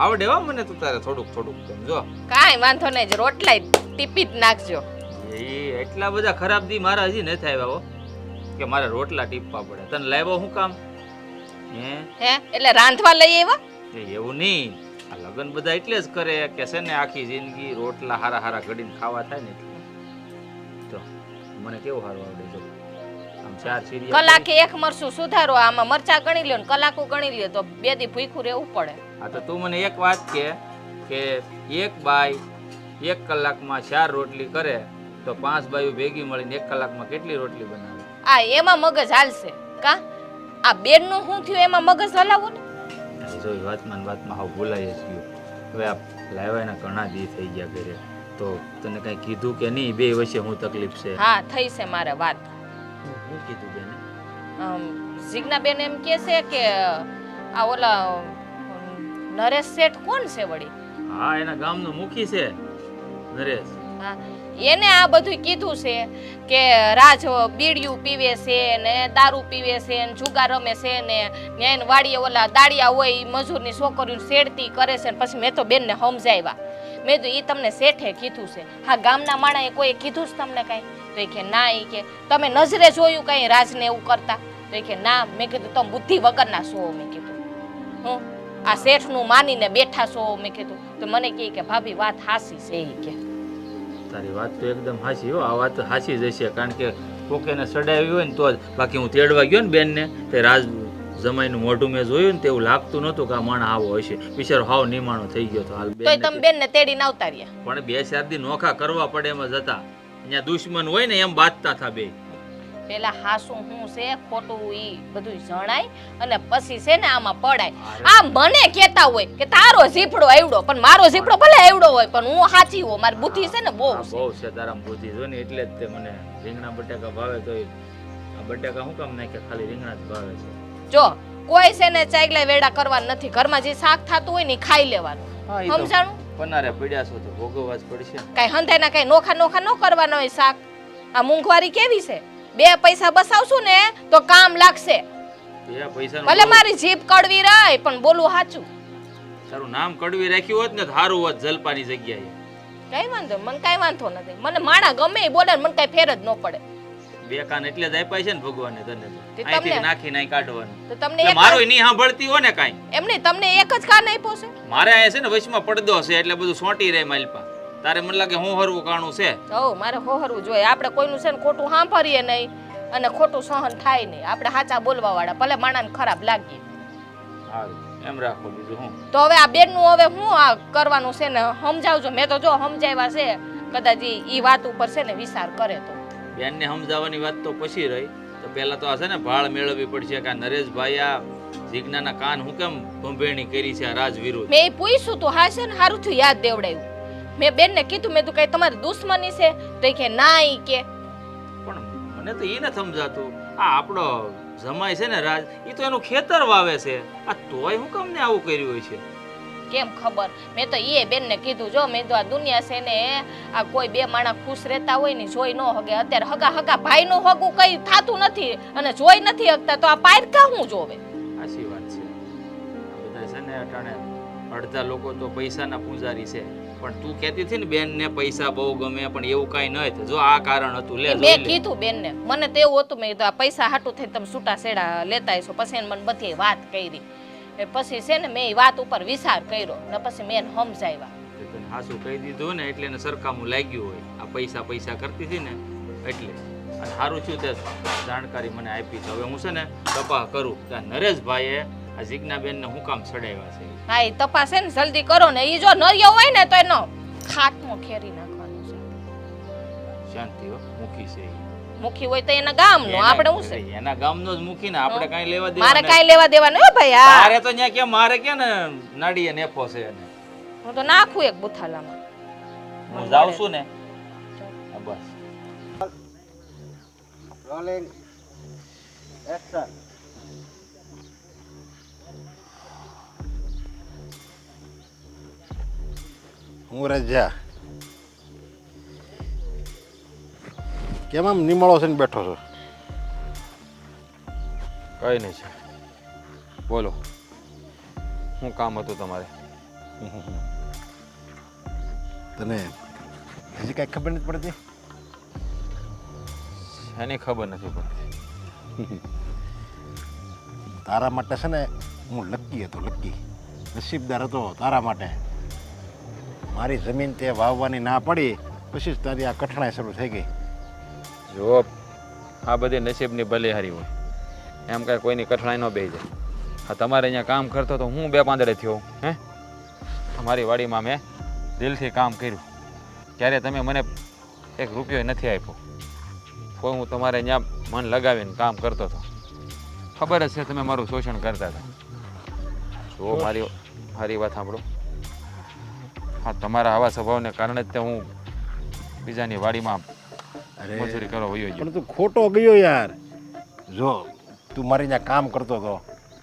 આવડે હો મને તું તારે થોડુંક જો. કાંઈ વાંધો નહીં, રોટલાય ટીપી જ નાખજો. એ એટલા બધા ખરાબ દી મારા હજી નથી આવ્યા હો કે મારે રોટલા ટીપવા પડે. તને લાવ્યો શું કામ? હે એટલે રાંધવા લઈ આવ્યા? એવું નહીં, આ લગન બધા એટલે જ કરે કે છે ને આખી જિંદગી રોટલા હારા હારા ઘડીને ખાવા થાય ને એટલે. તો મને કેવું સારું આવડે જો આમ ચાર સીરિયા કલાકે એક મરચું સુધારો, આમાં મરચા ગણી લ્યો ને કલાકો ગણી લ્યો તો 2 દી ભૂખ્યું રહેવું પડે. હા તો તું મને એક વાત કે એક બાઈ 1 કલાકમાં 4 રોટલી કરે તો 5 બાઈઓ ભેગી મળીને 1 કલાકમાં કેટલી રોટલી બનાવે? આ એમાં મગજ હાલશે કા? આ બેનનું શું થયું એમાં મગજ હલાવું ને? જો વાતમાં હાવ ભૂલાઈ જ ગયું. હવે આ લાવ્યાના ઘણા દી થઈ ગયા ઘરે, તો તને કઈ કીધું કે નહીં? બે વચ્ચે હું તકલીફ છે? હા થઈ છે મારે વાત. શું કીધું બેને? જીજ્ઞા બેન એમ કહે છે કે આ ઓલા નરેશ શેઠ કોણ છે વળી? હા એના ગામનો મુખી છે નરેશ. હા એને આ બધું કીધું છે કે રાજ બીડિયું પીવે છે ને દારૂ પીવે છે ને જુગાર રમે છે ને ન્યાય વાડીએ ઓલા દાડિયા હોય ઈ મજૂરની છોકરીઓ શેડતી કરે છે ને પછી મેં તો બેનને સમજાવ્યા. મેં તો ઈ તમને શેઠે કીધું છે. હા ગામના માણાએ કોઈ કીધું જ તમને કાંઈ? તો એ કે ના, એ કે તમે નજરે જોયું કાંઈ રાજને એવું કરતા? તો એ કે ના. મેં કીધું તમે બુદ્ધિ વગરના છો. મેં કીધું હું આ શેઠનું માનીને બેઠા છો. મેં કીધું તો મને કહે કે ભાભી વાત હાસી છે. એ કે તારી વાત તો એકદમ હાચી હો. આ વાત હાચી જ હશે, કારણ કે કોકેને સડાવી હોય ને તો જ. બાકી હું તેડવા ગયો ને બેનને તે રાજ જમાઈનું મોઢું મેં જોયું ને તેવું લાગતું નહોતું કે આ માણસ આવો હશે. બિચારો હાવ નિમાણો થઈ ગયો તો હાલ તોય તમે બેનને તેડીને આવતા રહ્યા. પણ 2-4 દી નોખા કરવા પડે એમ જ હતા. અહીંયા દુશ્મન હોય ને એમ બાતતા થા બે. પેલા હાસું હું છે ખોટું ઈ બધું જણાય અને પછી છે ને આમાં પડાય. આ મને કહેતા હોય કે તારો ઝીપડો આવડો, પણ મારો ઝીપડો ભલે આવડો હોય પણ હું સાચી હોઉં. મારી બુદ્ધિ છે ને બહુ છે તારા બુદ્ધિ જો ને એટલે જ તે મને રીંગણા બટાકા ભાવે. તો આ બટાકા શું કામ નાખે? ખાલી રીંગણા જ ભાવે છે. જો કોઈ છે ને ચાગલા વેડા કરવાનું નથી. ઘરમાં જે શાક થતું હોય ને ખાઈ લેવાનું. સમજાણું? પનારે પડ્યા છો તો ભોગવવા જ પડશે. કઈ હંધાઈના કઈ નોખા નોખા ન કરવાના હોય શાક. આ મોંઘવારી કેવી છે? 2 પૈસા બસાવશું ને તો કામ લાગશે. 2 પૈસા ભલે મારી જીભ કડવી રહે પણ બોલું સાચું. તારું નામ કડવી રાખ્યું હોત ને સારું હોત જલપાની જગ્યાએ. કઈ વાંધો, મને કઈ વાંધો નથી. મને માણા ગમે એ બોલે મને કઈ ફેર જ ન પડે. 2 કાન એટલે જ આપ્યા છે ને ભગવાને તને. તે અહીંથી તમને નાખી નાઈ કાઢવાનું. તો તમને એક મારો નહીં સાંભળતી હોય ને કાઈ. એમ નહીં, તમને એક જ કાન આપ્યો છે. મારે અહીંયા છે ને વચમાં પડદો છે એટલે બધું સોંટી રહે માલપા. તારે મને લાગે હું હરવું કાણું છે. હો મારે હોહરવું જોઈએ. આપણે કોઈનું છે ને ખોટું સાંભળીએ નહીં અને ખોટું સહન થાય નહીં. આપણે સાચા બોલવા વાળા, ભલે માણાને ખરાબ લાગીએ. હારું એમ રાખો, બીજું હું. તો હવે આ બેનનું હવે હું આ કરવાનું છે ને સમજાવજો. મેં તો જો સમજાવ્યા છે, કદાચ ઈ વાત ઉપર છે ને વિચાર કરે તો. બેનને સમજાવવાની વાત તો પછી રહી. તો પહેલા તો આ છે ને ભાળ મેળવવી પડશે કે આ નરેશભાઈ આ જીજ્ઞાના કાન હું કેમ ભંભેણી કરી છે આ રાજ વિરુદ્ધ. મેં પૂછ્યું તું હા છે ને સારું થયું યાદ દેવડાવ્યું. મેં બેનને કીધું, મેં તું કઈ તમારી દુશ્મની છે? તો એ કે ના. ઈ કે પણ મને તો એ ન સમજાતું. આ આપણો જમાઈ છે ને રાજ, એ તો એનું ખેતર વાવે છે. આ તોય હું કામ ને આવું કર્યું હોય છે? કેમ ખબર? મેં તો એ બેનને કીધું, જો મેં તો આ દુનિયા છે ને આ કોઈ 2 માણસ ખુશ રહેતા હોય ને જોઈ ન હગે. અત્યારે હગા ભાઈનું હગું કઈ થાતું નથી અને જોઈ નથી હકતા તો આ પારકા હું જોવે? સાચી વાત છે. આ બધા છે ને અટાણે અડધા લોકો તો પૈસાના પૂજારી છે. પણ તું કહેતી હતી ને બેન ને પૈસા બહુ ગમે, પણ એવું કઈ ન હતું. જો આ કારણ હતું. લે મેં કીધું બેનને, મને તો એવું હતું મેં કીધું આ પૈસા હાટું થઈને તમે છૂટા છેડા લેતા હશો. પછી એને મને બધી વાત કરી. પછી છે ને મેં એ વાત ઉપર વિચાર કર્યો ને પછી મેં એને સમજાવ્યા. હાસુ કહી દીધું ને એટલે એને સરકામું લાગ્યું હોય. આ પૈસા કરતી હતી ને એટલે. અને સારું છું તે જાણકારી મને આપી. તો હવે હું છે ને તપાસ કરું કે નરેશભાઈએ આ જીજ્ઞાબેનને હું કામ ચડાવ્યા છે. હા એ તપાસ છે ને જલ્દી કરો ને. એ જો નરિયો હોય ને તો એનો ખાટમો ખેરી નાખવાનો છે. શાંતિ હો, મુખી છે ઈ. મુખી હોય તો એના ગામનો એના- આપણે શું છે એના ગામનો જ મુખી ને આપણે કાંઈ લેવા દેવા મારે નથી. કાંઈ લેવા દેવા નહીં હો ભાઈ આ તારે તો ન્યા કે મારે કે ને નાડીએ નેફો છે એને. હું તો નાખું એક બુથાલામાં હું જાઉં છું ને હા, બસ રોલિંગ એક્શન. હું રજા કેમ આમ નિમાળો છે ને બેઠો છો? કઈ નહીં છે, બોલો શું કામ હતું તમારે? તને હજી કાંઈ ખબર નથી પડતી? એની ખબર નથી પડતી. તારા માટે છે ને હું લકી હતો, લકી નસીબદાર હતો તારા માટે. મારી જમીન તે વાવવાની ના પડી પછી જ તારી આ કઠણાઈ શરૂ થઈ ગઈ. જો આ બધી નસીબની બલિહારી હોય, એમ કાંઈ કોઈની કઠણાઈ ન બેસી જાય. હા, તમારે અહીંયા કામ કરતો તો હું બે પાંદડે થયો હે? તમારી વાડીમાં મેં દિલથી કામ કર્યું, ત્યારે તમે મને એક રૂપિયો નથી આપ્યો. કોઈ હું તમારે અહીંયા મન લગાવીને કામ કરતો હતો. ખબર જ છે તમે મારું શોષણ કરતા હતા. જો મારી વાત સાંભળો. હા, તમારા આવા સ્વભાવને કારણે જ તે હું બીજાની વાડીમાં મજૂરી કરવા વયો ગયો. પણ તું ખોટો ગયો યાર. જો તું મારી ત્યાં કામ કરતો હતો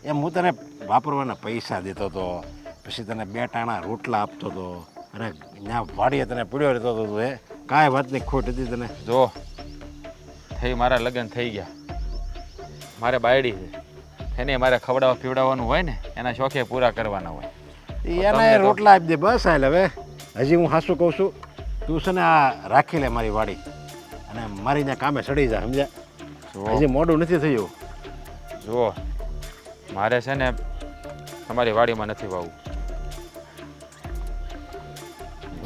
એમ હું તને વાપરવાના પૈસા દેતો હતો, પછી તને 2 ટાણા રોટલા આપતો હતો અને ત્યાં વાડીએ તને પીડ્યો રહેતો હતો. એ કાંઈ વાતની ખોટ હતી તને? જો થઈ મારા લગ્ન થઈ ગયા, મારે બાયડી છે, એને મારે ખવડાવવા પીવડાવવાનું હોય ને, એના શોખે પૂરા કરવાના હોય. એના એ રોટલા આપી દે બસ. હાલ હવે હજી હું હાસું કહું છું, તું છે ને આ રાખી લે મારી વાડી અને મારી ત્યાં કામે ચડી જા, સમજ્યા? હજી મોડું નથી થયું. જુઓ, મારે છે ને તમારી વાડીમાં નથી વાવવું.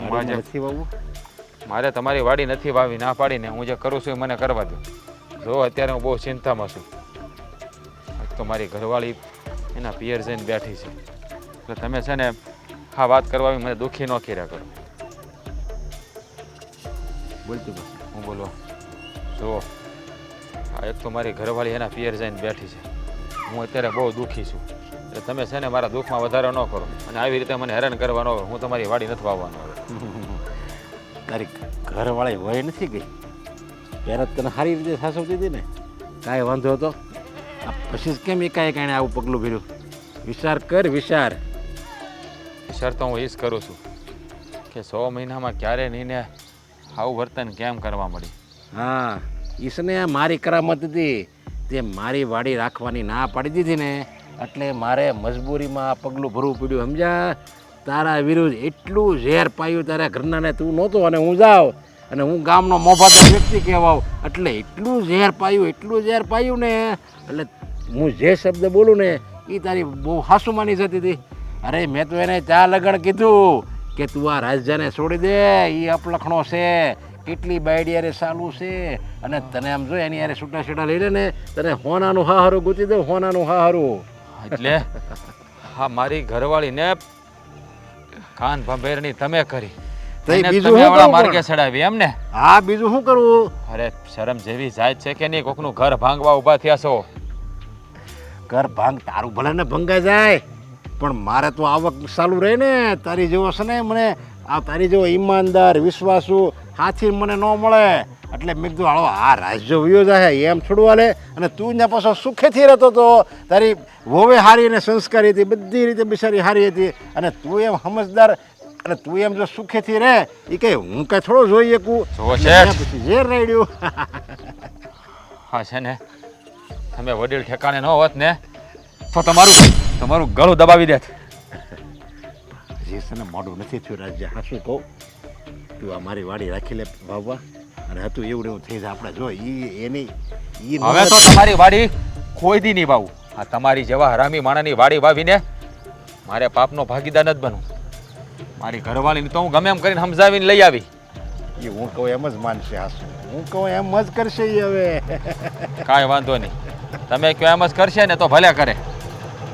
વાડીમાં નથી વાવવું? મારે તમારી વાડી નથી વાવી, ના પાડીને હું જે કરું છું એ મને કરવા દો. જો અત્યારે હું બહુ ચિંતામાં છું. એક તો મારી ઘરવાળી એના પિયર જઈને બેઠી છે, એટલે તમે છે ને હા વાત કરવા આવી મને દુઃખી ન કર્યા કરો. બોલતું બસ. હું બોલો. જુઓ, આ એક તો મારી ઘરવાળી એના પિયર જઈને બેઠી છે, હું અત્યારે બહુ દુઃખી છું. એટલે તમે છે ને મારા દુઃખમાં વધારો ન કરો અને આવી રીતે મને હેરાન કરવા ન કરો. હું તમારી વાડી નથી વાવવાનો હવે. તારી ઘરવાળી હોય નથી ગઈ ત્યારે તને સારી રીતે સાસવતી હતી ને, કાંઈ વાંધો હતો? આ પછી જ કેમ એકાએક એણે આવું પગલું ભર્યું? વિચાર કર, વિચાર. વિચાર તો હું એ જ કરું છું કે 100 મહિનામાં ક્યારે નહીં ને આવું વર્તન કેમ કરવા મળી. હા, ઈસને આ મારી કરામત હતી. તે મારી વાડી રાખવાની ના પાડી દીધી ને એટલે મારે મજબૂરીમાં આ પગલું ભરવું પડ્યું, સમજ્યા? તારા વિરુદ્ધ એટલું ઝેર પાયું તારા ઘરનાને, તું નહોતો અને હું જાઉં અને હું ગામનો મોભાદાર વ્યક્તિ કહેવાઉં એટલે એટલું ઝેર પાયું ને એટલે હું જે શબ્દ બોલું ને એ તારી બહુ હાસુ માની જતી હતી. અરે મેં તો એને ત્યાં લગણ કીધું કે તું આ રાજ્યને છોડી દે, એ અપલખણો છે, કેટલી બાયડી યારે ચાલુ છે અને તને આમ જો એની યારે છૂટા છેડા લઈ લે ને તને હોનાનું હાહારું ગૂંથી દઉં, હોનાનું હાહારું. એટલે હા, મારી ઘરવાળીને કાન ભંભેરણી તમે કરી, તો એ એને બીજું તમે શું વાળા કરવું માર્ગે પણ? ચડાવી એમ ને? હા, બીજું શું કરવું? અરે શરમ જેવી જાત છે કે નહીં? કોકનું ઘર ભાંગવા ઊભા થયા છો. ઘર ભાંગ તારું ભલે ને ભંગા જાય પણ મારે તો આવક ચાલુ રહે ને. તારી જેવો છે ને મને આ તારી જેવો ઈમાનદાર વિશ્વાસુ હાથી મને ન મળે એટલે મેં કીધું હાલો આ રાજ્ય વયો જાય એમ થોડું હાલે. અને તું ત્યાં પાછો સુખેથી રહેતો હતો, તારી વહુએ સારી અને સંસ્કારી હતી, બધી રીતે બિચારી સારી હતી અને તું એમ સમજદાર અને તું એમ જો સુખેથી રહે એ કંઈ હું કાંઈ થોડો જોઈ શકું. જુઓ એટલે શેઠ. મેં પછી ઝેર રેડ્યું. હા છે ને, તમે વડીલ ઠેકાણે ન હોત ને તો તમારું ગળું દબાવી દેત. હજી છે ને મોડું નથી થયું રાજ્ય. હા શું કહું, તું આ મારી વાડી રાખી લે વાવવા અને હતું એવું થઈ જાય આપણે. જો એની હવે તો તમારી વાડી કોઈ દી નહીં વાવું. આ તમારી જેવા હરામી માણાની વાડી વાવીને મારે પાપનો ભાગીદાર નથી બનવું. મારી ઘરવાળીને તો હું ગમે એમ કરીને સમજાવીને લઈ આવી. એ હું કહું એમ જ માનશે. હાસુ હું કહું એમ જ કરશે ઈ હવે. કાંઈ વાંધો નહીં, તમે કહો એમ જ કરશે ને તો ભલે કરે.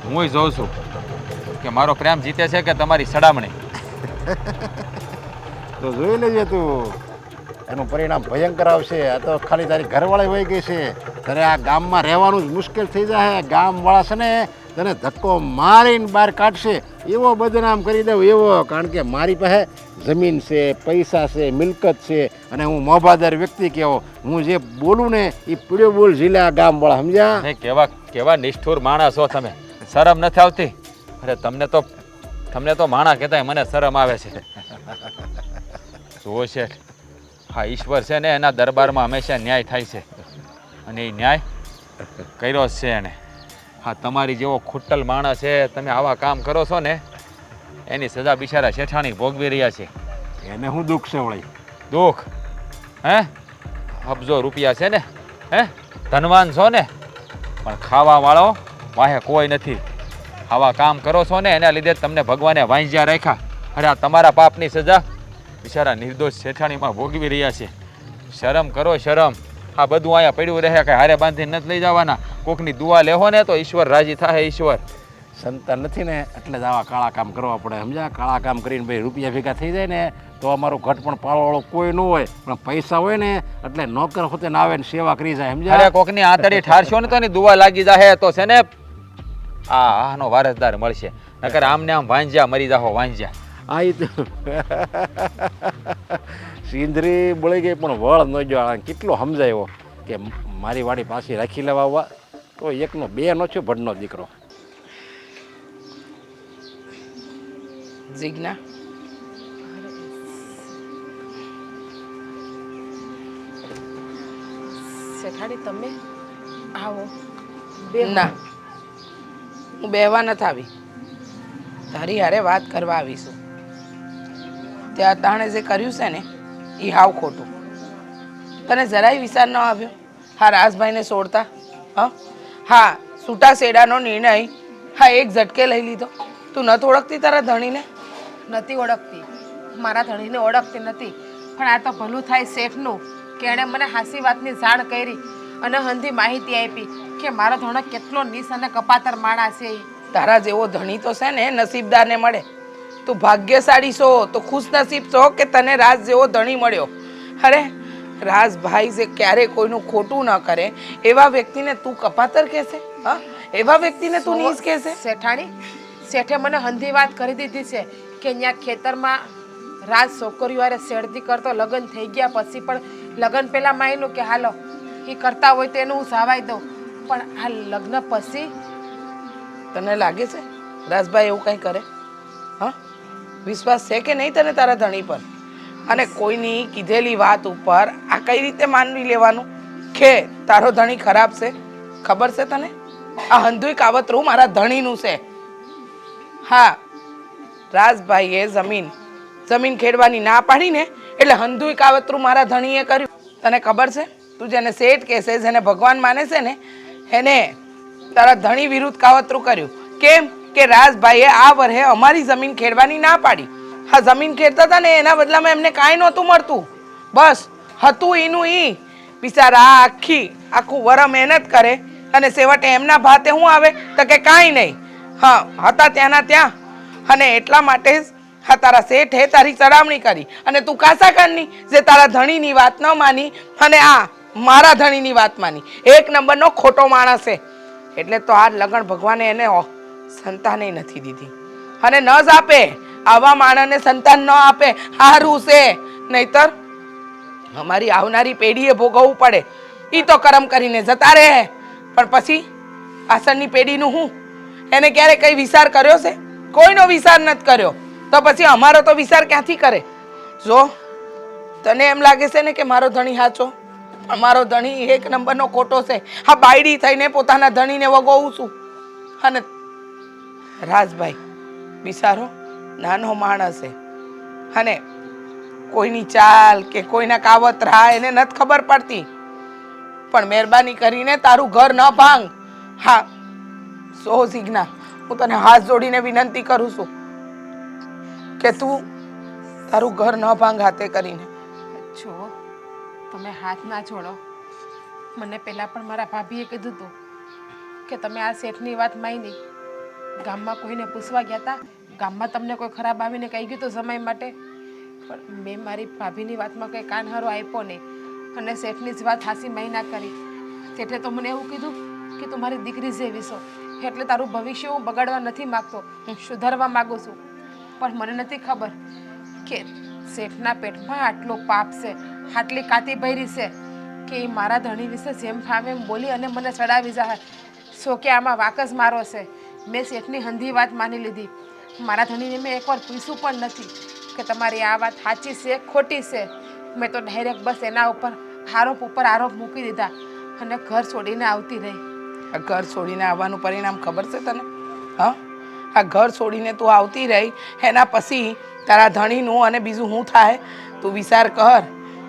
હું જોઉં છું કે મારો પ્રેમ જીતે છે કે તમારી સડામણી. તો જોઈ લેજે તું. એનું પરિણામ ભયંકર આવશે. આ તો ખાલી તારી ઘરવાળી વહી ગઈ છે, તારે આ ગામમાં રહેવાનું જ મુશ્કેલ થઈ જાય. ગામવાળા છે ને તને ધક્કો મારીને બહાર કાઢશે, એવો બદનામ કરી દઉં એવો. કારણ કે મારી પાસે જમીન છે, પૈસા છે, મિલકત છે, અને હું મોભાદાર વ્યક્તિ કહેવો. હું જે બોલું ને એ પીળ્યો બોલ ઝીલે આ ગામવાળા, સમજ્યા? ને કેવા કેવા નિષ્ઠુર માણસ છો તમે, શરમ નથી આવતી? અરે તમને તો માણા કહેતાય મને શરમ આવે છે. જુઓ શેઠ, હા ઈશ્વર છે ને એના દરબારમાં હંમેશા ન્યાય થાય છે, અને એ ન્યાય કર્યો જ છે એણે. હા તમારી જેવો ખૂટલ માણસ છે, તમે આવા કામ કરો છો ને એની સજા બિચારા શેઠાણી ભોગવી રહ્યા છે. એને શું દુઃખ છે વળી? દુઃખ? હે, અબજો રૂપિયા છે ને, હે ધનવાન છો ને, પણ ખાવાવાળો વાહે કોઈ નથી. આવા કામ કરો છો ને એના લીધે તમને ભગવાને વાંજ્યા રાખ્યા. અરે આ તમારા પાપની સજા બિચારા નિર્દોષ શેઠાણીમાં ભોગવી રહ્યા છે. શરમ કરો શરમ. આ બધું અહીંયા પડ્યું રહે, કે હારે બાંધીને નથી લઈ જવાના. કોકની દુઆ લેવો ને તો ઈશ્વર રાજી થાય. ઈશ્વર સંતાન નથી ને એટલે જ આવા કાળા કામ કરવા પડે, સમજ્યા? કાળા કામ કરીને ભાઈ રૂપિયા ભેગા થઈ જાય ને તો અમારું ઘટ પણ પાળવાળો કોઈ ન હોય, પણ પૈસા હોય ને એટલે નોકર હોતે ના આવે ને સેવા કરી જાય, સમજ્યા? અરે કોકની આંતડી ઠારશો ને તો એની દુઆ લાગી જાય તો છે ને આનો વારસદાર મળશે. નકર આમને આમ વાંજ્યા મરી જાહો, વાંજ્યા. આ ઈ તો સિંદરી બળી ગઈ પણ વળ ન જો. કેટલો સમજાયો કે મારી વાડી પાછી રાખી લેવા આવવા, તો એકનો બે નો છે ભડનો દીકરો. જીજ્ઞા, શેઠાણી તમે આવો. ના, હું બેહવા નથી આવી, તારી હારે વાત કરવા આવીશું. ત્યાં તાણે જે કર્યું છે ને એ હાવ ખોટું. તને જરાય વિચાર ન આવ્યો હા રાજભાઈને છોડતા? હા છૂટા છેડાનો નિર્ણય હા એક ઝટકે લઈ લીધો. તું નથી ઓળખતી તારા ધણીને? નથી ઓળખતી, મારા ધણીને ઓળખતી નથી, પણ આ તો ભલું થાય શેઠનું કે એણે મને હાસી વાતની જાણ કરી અને હંધી માહિતી આપી કે મારો ધણો કેટલો નીસ અને કપાતર માણસ છે. તારા જેવો ધણી તો છે ને નસીબદારને મળે. તું ભાગ્યશાળી છો, તો ખુશ નસીબ છો કે તને રાજ જેવો ધણી મળ્યો. અરે રાજભાઈ જે ક્યારે કોઈનું ખોટું ન કરે એવા વ્યક્તિને તું કપાતર કહેશે? હા, એવા વ્યક્તિને તું નીચ કહેશે? શેઠાણી, શેઠે મને હંધી વાત કરી દીધી છે કે અહીંયા ખેતરમાં રાજ છોકરીઓ હારે શેરતી કરતો લગ્ન થઈ ગયા પછી પણ લગ્ન પહેલાં માયનું કે હાલો એ કરતા હોય તો એનું હું સાવાઈ દઉં, પણ આ લગ્ન પછી તને લાગે છે રાજભાઈ એવું કંઈ કરે? હા, વિશ્વાસ છે કે નહીં તને તારા ધણી પર? અને કોઈની કીધેલી વાત ઉપર આ કઈ રીતે માનવી લેવાનું કે તારો ધણી ખરાબ છે? ખબર છે તને આ હંધુય કાવતરું મારા ધણીનું છે. હા, રાજભાઈએ જમીન ખેડવાની ના પાડીને એટલે હંધુય કાવતરું મારા ધણીએ કર્યું. તને ખબર છે? તું જેને શેઠ કહેશે, જેને ભગવાન માને છે ને, એને તારા ધણી વિરુદ્ધ કાવતરું કર્યું. કેમ કે રાજભાઈએ આ વર્ષે અમારી જમીન ખેડવાની ના પાડી. હા, જમીન ખેડતા હતા ને એના બદલામાં એમને કાંઈ નહોતું મળતું. બસ હતું એનું ઈ. બિચારા આખું વર મહેનત કરે અને છેવટે એમના ભાતે શું આવે તો કે કાંઈ નહીં. હા, હતા ત્યાંના ત્યાં. અને એટલા માટે જ હા તારા શેઠે તારી ચડામણી કરી અને તું કાસાકારની જે તારા ધણીની વાત ન માની અને આ મારા ધણીની વાત માની. એક નંબરનો ખોટો માણસ છે. એટલે તો આ લગન ભગવાને એને સંતાને નથી દીધી અને ન જ આપે. આવા માણસને સંતાન ન આપે હારું છે, નહીતર અમારી આવનારી પેઢીએ ભોગવવું પડે. એ તો કરમ કરીને જતા રહે, પણ પછી પાછળની પેઢીનું હું? એને ક્યારે કઈ વિચાર કર્યો છે? કોઈનો વિચાર નથી કર્યો, તો પછી અમારો તો વિચાર ક્યાંથી કરે? જો તને એમ લાગે છે ને કે મારો ધણી સાચો, અમારો ધણી એક નંબરનો ખોટો છે. હા, બાયડી થઈને પોતાના ધણીને વગોવું છું. અને રાજભાઈ બિચારો નાનો માણસ છે અને કોઈની ચાલ કે કોઈના કાવતરા એને નથી ખબર પડતી. પણ મહેરબાની કરીને તારું ઘર ન ભાંગ. હા, સો જીજ્ઞા, હું તને હાથ જોડીને વિનંતી કરું છું કે તું તારું ઘર ન ભાંગ હાથે કરીને. જો તમે હાથ ના છોડો. મને પહેલાં પણ મારા ભાભીએ કીધું હતું કે તમે આ શેઠની વાત માની. ગામમાં કોઈને પૂછવા ગયા હતા, ગામમાં તમને કોઈ ખરાબ આવીને કહી ગયું તો સમય માટે? પણ મેં મારી ભાભીની વાતમાં કંઈ કાનહારો આપ્યો નહીં અને શેઠની જ વાત હાસી મહિના કરી. શેઠે તો મને એવું કીધું કે તું મારી દીકરી જેવી છો, એટલે તારું ભવિષ્ય હું બગાડવા નથી માગતો, સુધારવા માગું છું. પણ મને નથી ખબર કે શેઠના પેટમાં આટલો પાપ છે, આટલી કાતી ભરી છે કે એ મારા ધણી વિશે જેમ ફાવે એમ બોલી અને મને ચડાવી જાય. સો કે આમાં વાક જ મારો છે. મેં શેઠની હંધી વાત માની લીધી. મારા ધણીને મેં એકવાર પૂછ્યું પણ નથી કે તમારી આ વાત સાચી છે ખોટી છે. મેં તો ડાયરેક્ટ બસ એના ઉપર આરોપ મૂકી દીધા અને ઘર છોડીને આવતી રહી. આ ઘર છોડીને આવવાનું પરિણામ ખબર છે તને? હા, આ ઘર છોડીને તું આવતી રહી, એના પછી તારા ધણીનું અને બીજું શું થાય તું વિચાર કર.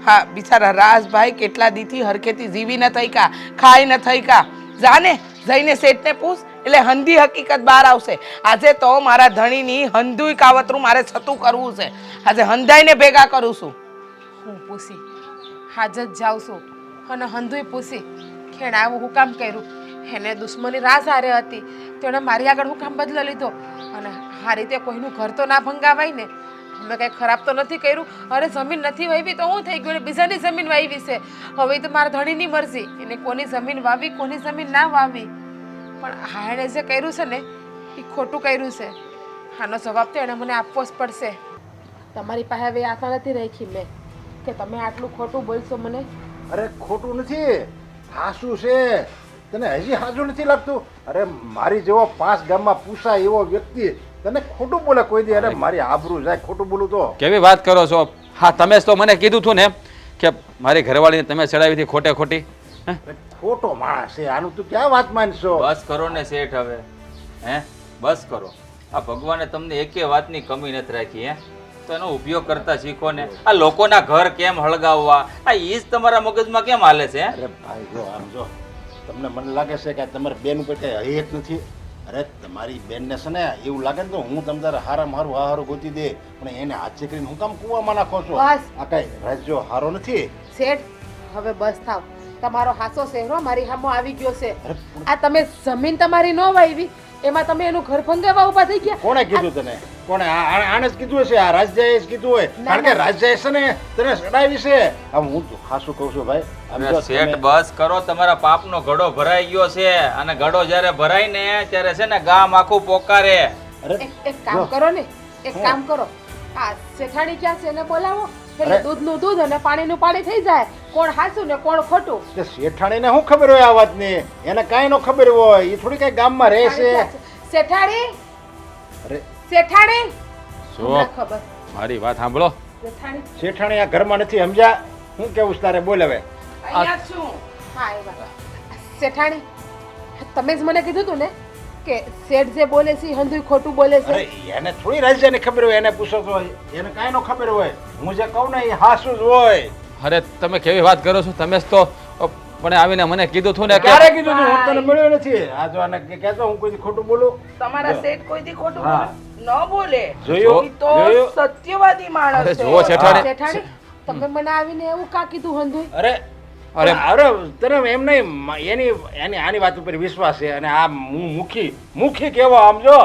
હા, બિચારા રાજભાઈ કેટલા દીથી હરખેથી જીવી ન થઈ કા, ખાઈ ન થઈ કા. જાને જઈને શેઠને પૂછ, એટલે હંધી હકીકત બહાર આવશે. આજે તો મારા ધણીની હંધુય કાવતરું મારે છતું કરવું છે. આજે હંધાઈને ભેગા કરું છું. હું પૂછી હાજર જાઉં છું અને હંધુય પૂછી ખેણ આવું હું કામ કર્યું. એને દુશ્મની રાસ હારે હતી, તેણે મારી આગળ હું કામ બદલો લીધો. અને આ રીતે કોઈનું ઘર તો ના ભંગાવાય ને. અમે કંઈ ખરાબ તો નથી કર્યું. અરે જમીન નથી વાવી તો હું થઈ ગયું, બીજાની જમીન વાવી છે. હવે તો મારા ધણીની મરજી, એને કોની જમીન વાવી કોની જમીન ના વાવી. પણ હા એણે જે કર્યું છે ને એ ખોટું કર્યું છે. આનો જવાબ તો એણે મને આપવો જ પડશે. તમારી પાસે હવે આશા નથી રાખી મેં કે તમે આટલું ખોટું બોલશો મને. અરે ખોટું નથી, હાસું છે. તને હજી હાજુ નથી લાગતું? અરે મારી જેવો 5 ગામમાં પૂછાય એવો વ્યક્તિ તને ખોટું બોલે કોઈ દી? અરે મારી આબરૂ જાય ખોટું બોલું તો. કેવી વાત કરો છો? હા, તમે જ તો મને કીધું હતું ને કે મારી ઘરવાળીને તમે ચડાવી હતી ખોટે ખોટી. હે? અરે ખોટો માણસ છે, આનું તું ક્યાં વાત માનશો? બસ કરો ને શેઠ હવે. હે, બસ કરો. આ ભગવાને તમને એકે વાતની કમી નથી રાખી. હે, તો એનો ઉપયોગ કરતા શીખો ને. આ લોકોના ઘર કેમ હળગાવવા, આ ઈ જ તમારા મગજમાં કેમ હાલે છે? અરે ભાઈ જો આમ જો, તમને મને લાગે છે કે તમારી બેન ઉપર કઈ હૈયત નથી. અરે તમારી બેનને છે ને એવું લાગે ને તો હું તમ તારે હારા મારું હારું ગોતી દે, પણ એને હાથ કરીને હું કામ કૂવામાં નાખો છો? બસ. આ કઈ રાજ્યો હારો નથી. શેઠ હવે બસ થાવ. તમારો હાસો શહેરો મારી સામે આવી ગયો છે. અરે આ તમે જમીન તમારી ન વાવી એમાં તમે એનું ઘર ભંગાવા ઊભા થઈ ગયા. કોણે કીધું તને? કોણે? આને જ કીધું હશે, આ રાજ્યએ જ કીધું હોય. કારણ કે રાજ્યએ છે ને તને સડાવી છે. આમ હું તો ખાસું કહું છું ભાઈ. આમ જો શેઠ તમે- બસ કરો, તમારા પાપનો ઘડો ભરાઈ ગયો છે. અને ઘડો જ્યારે ભરાય ને ત્યારે છે ને ગામ આખું પોકારે. અરે એક કામ કરો ને, એક કામ કરો. આ શેઠાણી ક્યાં છે એને બોલાવો. એટલે દૂધનું દૂધ અને પાણીનું પાણી થઈ જાય. કોણ હાચું ને કોણ ખોટું. તે શેઠાણીને શું ખબર હોય આ વાતની? એને કાંઈ ન ખબર હોય. એ થોડી કઈ ગામમાં રહે છે. શેઠાણી, અરે શેઠાણી શું? હમણાં ખબર. મારી વાત સાંભળો. શેઠાણી શેઠાણી આ ઘરમાં નથી, સમજ્યા? હું કેવું છે તારે? બોલ હવે. અહીંયા જ છું. હા એ વાત. શેઠાણી તમે જ મને કીધું તું ને કે શેઠ જે બોલે છે એ હંધુય ખોટું બોલે છે. અરે એને થોડી રાજ્યની ખબર હોય, એને પૂછો તો એને કાંઈ ન ખબર હોય. હું જે કહું ને એ હાસું જ હોય. અરે તમે કેવી વાત કરો છો? તમે જ તો પણ આવીને મને કીધું હતું ને કે ક્યારે કીધું તું? હું તને મળ્યો નથી. આ જો આને કહેતો હું કોઈ ખોટું બોલું? તમારા શેઠ કોઈથી ખોટું હા. બોલે ન બોલે. જોયું? ઈ તો જોયું? સત્યવાદી અરે માણસ જુઓ છે. શેઠાણી. શેઠાણી તમે મને આવીને એવું કા કીધું હંધુય? અરે અરે. અરે તને એમ નહીં, એની આની વાત ઉપર વિશ્વાસ છે. અને આ હું મુખી કેવો આમ જો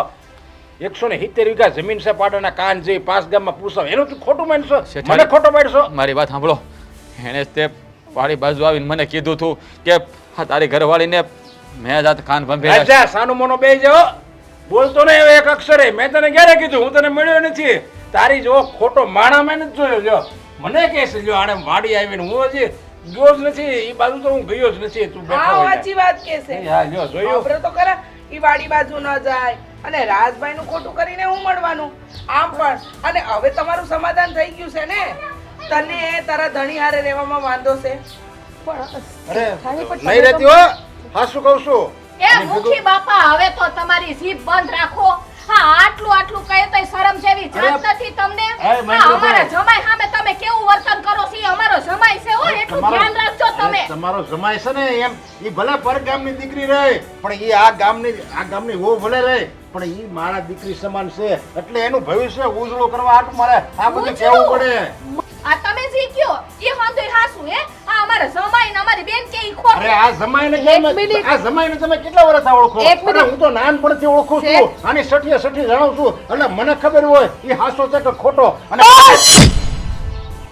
170 વીઘા જમીન છે, પાડાના કાન જે 5 ગામમાં પૂછો, એનું તું ખોટું માનશો? શેઠાણી. મને ખોટો પાડશો? મારી વાત સાંભળો. એણે જ તે પાડી બાજુ આવીને મને કીધું હતું કે હા તારી ઘરવાળીને મેં જાત કાન ભંભેર્યા છે. રાજા સાનું મોનો બેહી જાઓ. બોલતો નહીં હવે એક અક્ષરે. મેં તને ક્યારે કીધું? હું તને મળ્યો નથી. તારી જો ખોટો માણા મેં નથી જોયો. જો મને કહે છે જો આને વાડી આવીને હું હજી ગયો જ નથી. એ બાજુ તો હું ગયો જ નથી. તું બેઠો હા, હોય સાચી વાત કે છે. હા જો જોયું? ખબર તો ખરા ઈ વાડી બાજુ ન જાય અને રાજભાઈ નું ખોટું કરીને હું મળવાનું આમ પણ. અને હવે તમારું સમાધાન થઈ ગયું છે ને? તને તારા ધણી હારે રહેવામાં વાંધો છે? અરે શેઠાણી, પણ નહીં રહેતી હો. હાસું કહું છું. એ મુખી બાપા હવે તો તમારી જીભ બંધ રાખો. હા આટલું કહે તોય શરમ જેવી જાત નથી તમને. અરે, હા, અમારા જમાઈ સામે તમે કેવું વર્તન કરો છો? ઈ અમારો જમાઈ છે હો, એટલું ધ્યાન રાખજો તમે. તમારો જમાઈ છે ને એમ એ ભલે પરગામની દીકરી રહે, પણ એ આ ગામની વહુ ભલે રહે, પણ એ મારા દીકરી સમાન છે. એટલે એનું ભવિષ્ય ઉજળું કરવા હાટું મારે આ બધું કહેવું પડે. આ તમે જી કયો ઈ હંધુય હાસુ હે? આ અમારા જમાઈ ને અમારી બેન કે ઈ ખોટું. અરે આ જમાઈને કેમ? એક મિનિટ. આ જમાઈને તમે કેટલા વર્ષથી ઓળખો? એક મિનિટ. અરે હું તો નાનપણથી ઓળખું છું. આની સઠીએ સઠી જાણું છું. એટલે મને ખબર હોય એ હાસો છે કે ખોટો. અને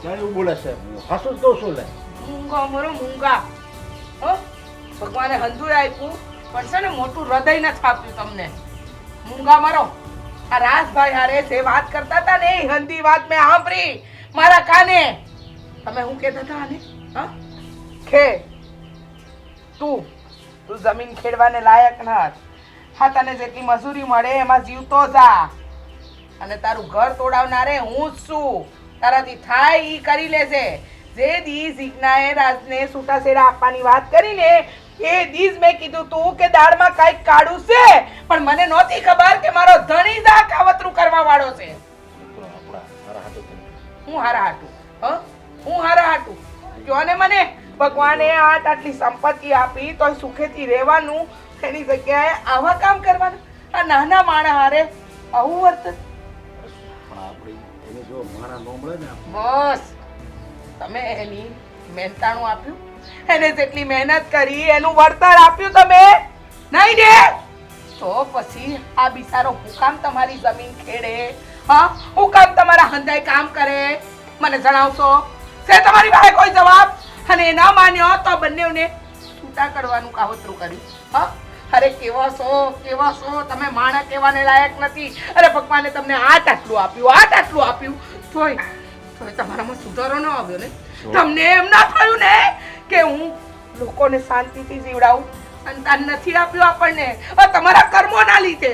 ક્યાં એવું બોલે છે હાસું જ કહું છું લે મૂંગા મરો મૂંગા હો ભગવાને હંધુય આપ્યું પણ છે ને મોટું હૃદય નથી આપ્યું તમને મૂંગા મરો આ રાજભાઈ હારે જે વાત કરતા હતા ને એ હંધી વાત મેં સાંભળી મારા કાને તમે શું કહેતા હતા આને હા ખે તું જમીન ખેડવાને લાયક ના હા તને જેટલી મજૂરી મળે એમાં જીવતો જા અને તારું ઘર તોડાવનારે હું જ છું તારાથી થાય ઈ કરી લેજે જે દી જીજ્ઞાએ રાજને છૂટા છેડા આપવાની વાત કરીને એ દીજ મેં કીધું તું કે દાળમાં કાંઈક કાળું છે પણ મને નહોતી ખબર કે મારો ધણી જ આ કાવતરું કરવા વાળો છે હું હારા હાટું હું હારા હાટું કયો ને મને ભગવાને આટલી સંપત્તિ આપી તો સુખેથી રહેવાનું એની જગ્યાએ આવા કામ કરવાના આ નાના માણસ હારે આવું વર્તન પણ આપણે એને જો માણા ન મળે ને બસ તમે એની મહેનતાણું આપ્યું એને જેટલી મહેનત કરી એનું વળતર આપ્યું તમે નહીં ને તો પછી આ બિચારો હું કામ તમારી જમીન ખેડે હા હું કામ તમારા હંધાઈ કામ કરે મને જણાવશો છે તમારી પાસે કોઈ જવાબ અને એ ના માન્યો તો બંનેવને છૂટા કરવાનું કાવતરું કર્યું હા અરે કેવા છો તમે માણસ કહેવાને લાયક નથી અરે ભગવાને તમને આટલું આપ્યું તોય તમારામાં સુધારો ન આવ્યો ને તમને એમ ના થયું ને કે હું લોકોને શાંતિથી જીવડાવું સંતાન નથી આપ્યું આપણને તમારા કર્મોના લીધે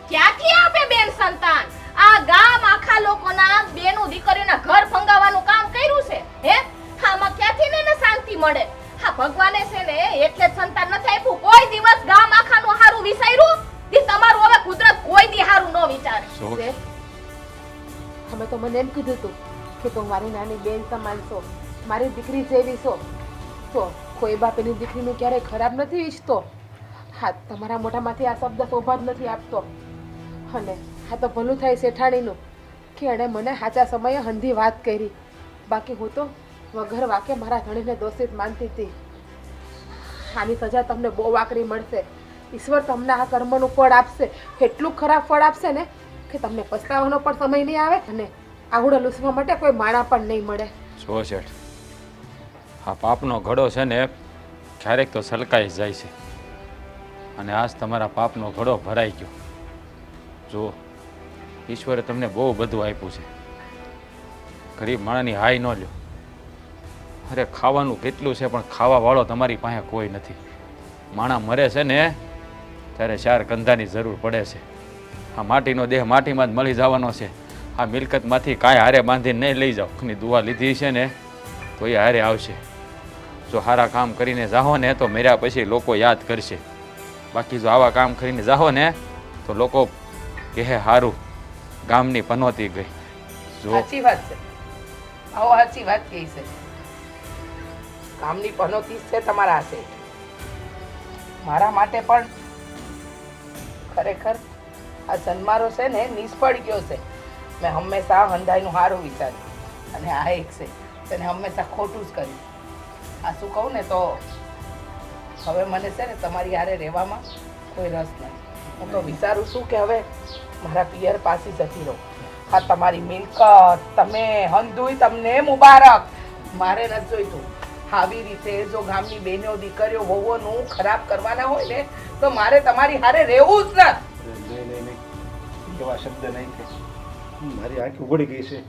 ક્યાંથી આપે બેન સંતાન આ ગામ આખા લોકોના બેનો દીકરીઓના ઘર ભંગાવવાનું કામ કર્યું છે હે આમાં ક્યાંથી ને શાંતિ મળે હા ભગવાને છે ને એટલે જ સંતાન નથી આપ્યું કોઈ દિવસ ગામ આખાનું હારું વિચાર્યું દી તમારું હવે કુદરત કોઈ દી હારું ન વિચારે અમે તો મને એમ કીધું તું કે તું મારી નાની બેન સમાન છો મારી દીકરી જેવી છો તો કોઈ બાપ એની દીકરીનું ક્યારેય ખરાબ નથી ઈચ્છતો હા તમારા મોઢામાંથી આ શબ્દ શોભા જ નથી આપતો અને હા તો ભલું થાય શેઠાણીનું કે એણે મને સાચા સમયે હંધી વાત કરી બાકી હું તો વગર વાકે મારા ધણીને દોષિત માનતી હતી આની સજા તમને બહુ વાકરી મળશે ઈશ્વર તમને આ કર્મનું ફળ આપશે એટલું ખરાબ ફળ આપશે ને કે તમને પસ્તાવાનો પણ સમય નહીં આવે અને આવડો લૂસવા માટે કોઈ માણા પણ નહીં મળે જો શેઠ આ પાપનો ઘડો છે ને ક્યારેક તો સલકાઈ જાય છે અને આજ તમારા પાપનો ઘડો ભરાઈ ગયો જો ઈશ્વરે તમને બહુ બધું આપ્યું છે ગરીબ માણસની હાય ન લ્યો અરે ખાવાનું કેટલું છે પણ ખાવાવાળો તમારી પાસે કોઈ નથી માણા મરે છે ને ત્યારે 4 કંધાની જરૂર પડે છે આ માટીનો દેહ માટીમાં જ મળી જવાનો છે આ મિલકતમાંથી કાંઈ હારે બાંધીને નહીં લઈ જાઓ ની દુઆ લીધી છે ને તો એ હારે આવશે જો સારા કામ કરીને જાઓ ને તો મર્યા પછી લોકો યાદ કરશે બાકી જો આવા કામ કરીને જાઓ ને તો લોકો કહે સારું ગામની પનોતી ગઈ જો સાચી વાત છે આવો સાચી વાત કહી છે ગામની પનોતી છે તમારા હાથે મારા માટે પણ ખરેખર આ જન્મારો છે ને નિષ્ફળ ગયો છે મેં હંમેશા હંધાઈનું સારું વિચાર્યું અને આ એક છે તેને હંમેશા ખોટું જ કર્યું આ શું કહું ને તો હવે મને છે ને તમારી હારે રહેવામાં કોઈ રસ નથી હું તો વિચારું છું કે હવે મારા પિયર પાસે જતી રહું આ તમારી મિલકત તમે હંધુય તમને મુબારક મારે નથી જોઈતું આવી રીતે જો ગામની બહેનો દીકરીઓ વહુઓનું ખરાબ કરવાના હોય ને તો મારે તમારી હારે રહેવું જ નથી નહીં એવા શબ્દ નહીં કે મારી આંખ ઉઘડી ગઈ છે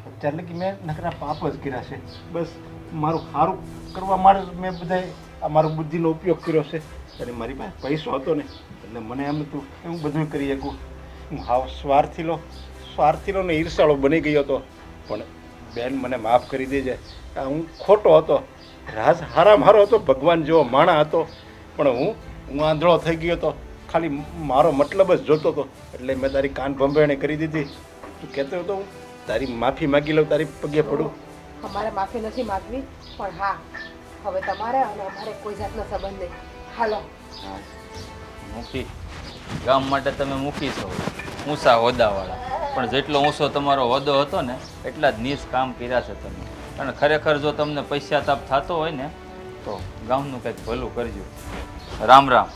અત્યારે કે મેં નકરા પાપ જ કર્યા છે બસ મારું સારું કરવા માટે મેં બધાએ આ મારો બુદ્ધિનો ઉપયોગ કર્યો છે અને મારી પાસે પૈસો હતો ને એટલે મને એમ હતું કે હું બધું કરી શકું હું હાવ સ્વાર્થીલો ને ઈર્ષાળો બની ગયો હતો પણ બેન મને માફ કરી દેજે હું ખોટો હતો રાજ હારા મારો હતો ભગવાન જેવો માણા હતો પણ હું આંધળો થઈ ગયો હતો ખાલી મારો મતલબ જ જોતો હતો એટલે મેં તારી કાન ભંભેણી કરી દીધી તું કહેતો હતો હું તારી માફી માગી લઉં તારી પગે પડું અમારે માફી નથી માગવી પણ હા હવે તમારે અને અમારે કોઈ જાતનો સંબંધ નહીં હાલો મૂકી ગામ માટે તમે મૂકી છો ઊંચા હોદ્દાવાળા પણ જેટલો ઊંચો તમારો હોદ્દો હતો ને એટલા જ નીચ કામ કર્યા છે તમે અને ખરેખર જો તમને પશ્ચાતાપ થતો હોય ને તો ગામનું કંઈક ભલું કરજો રામ રામ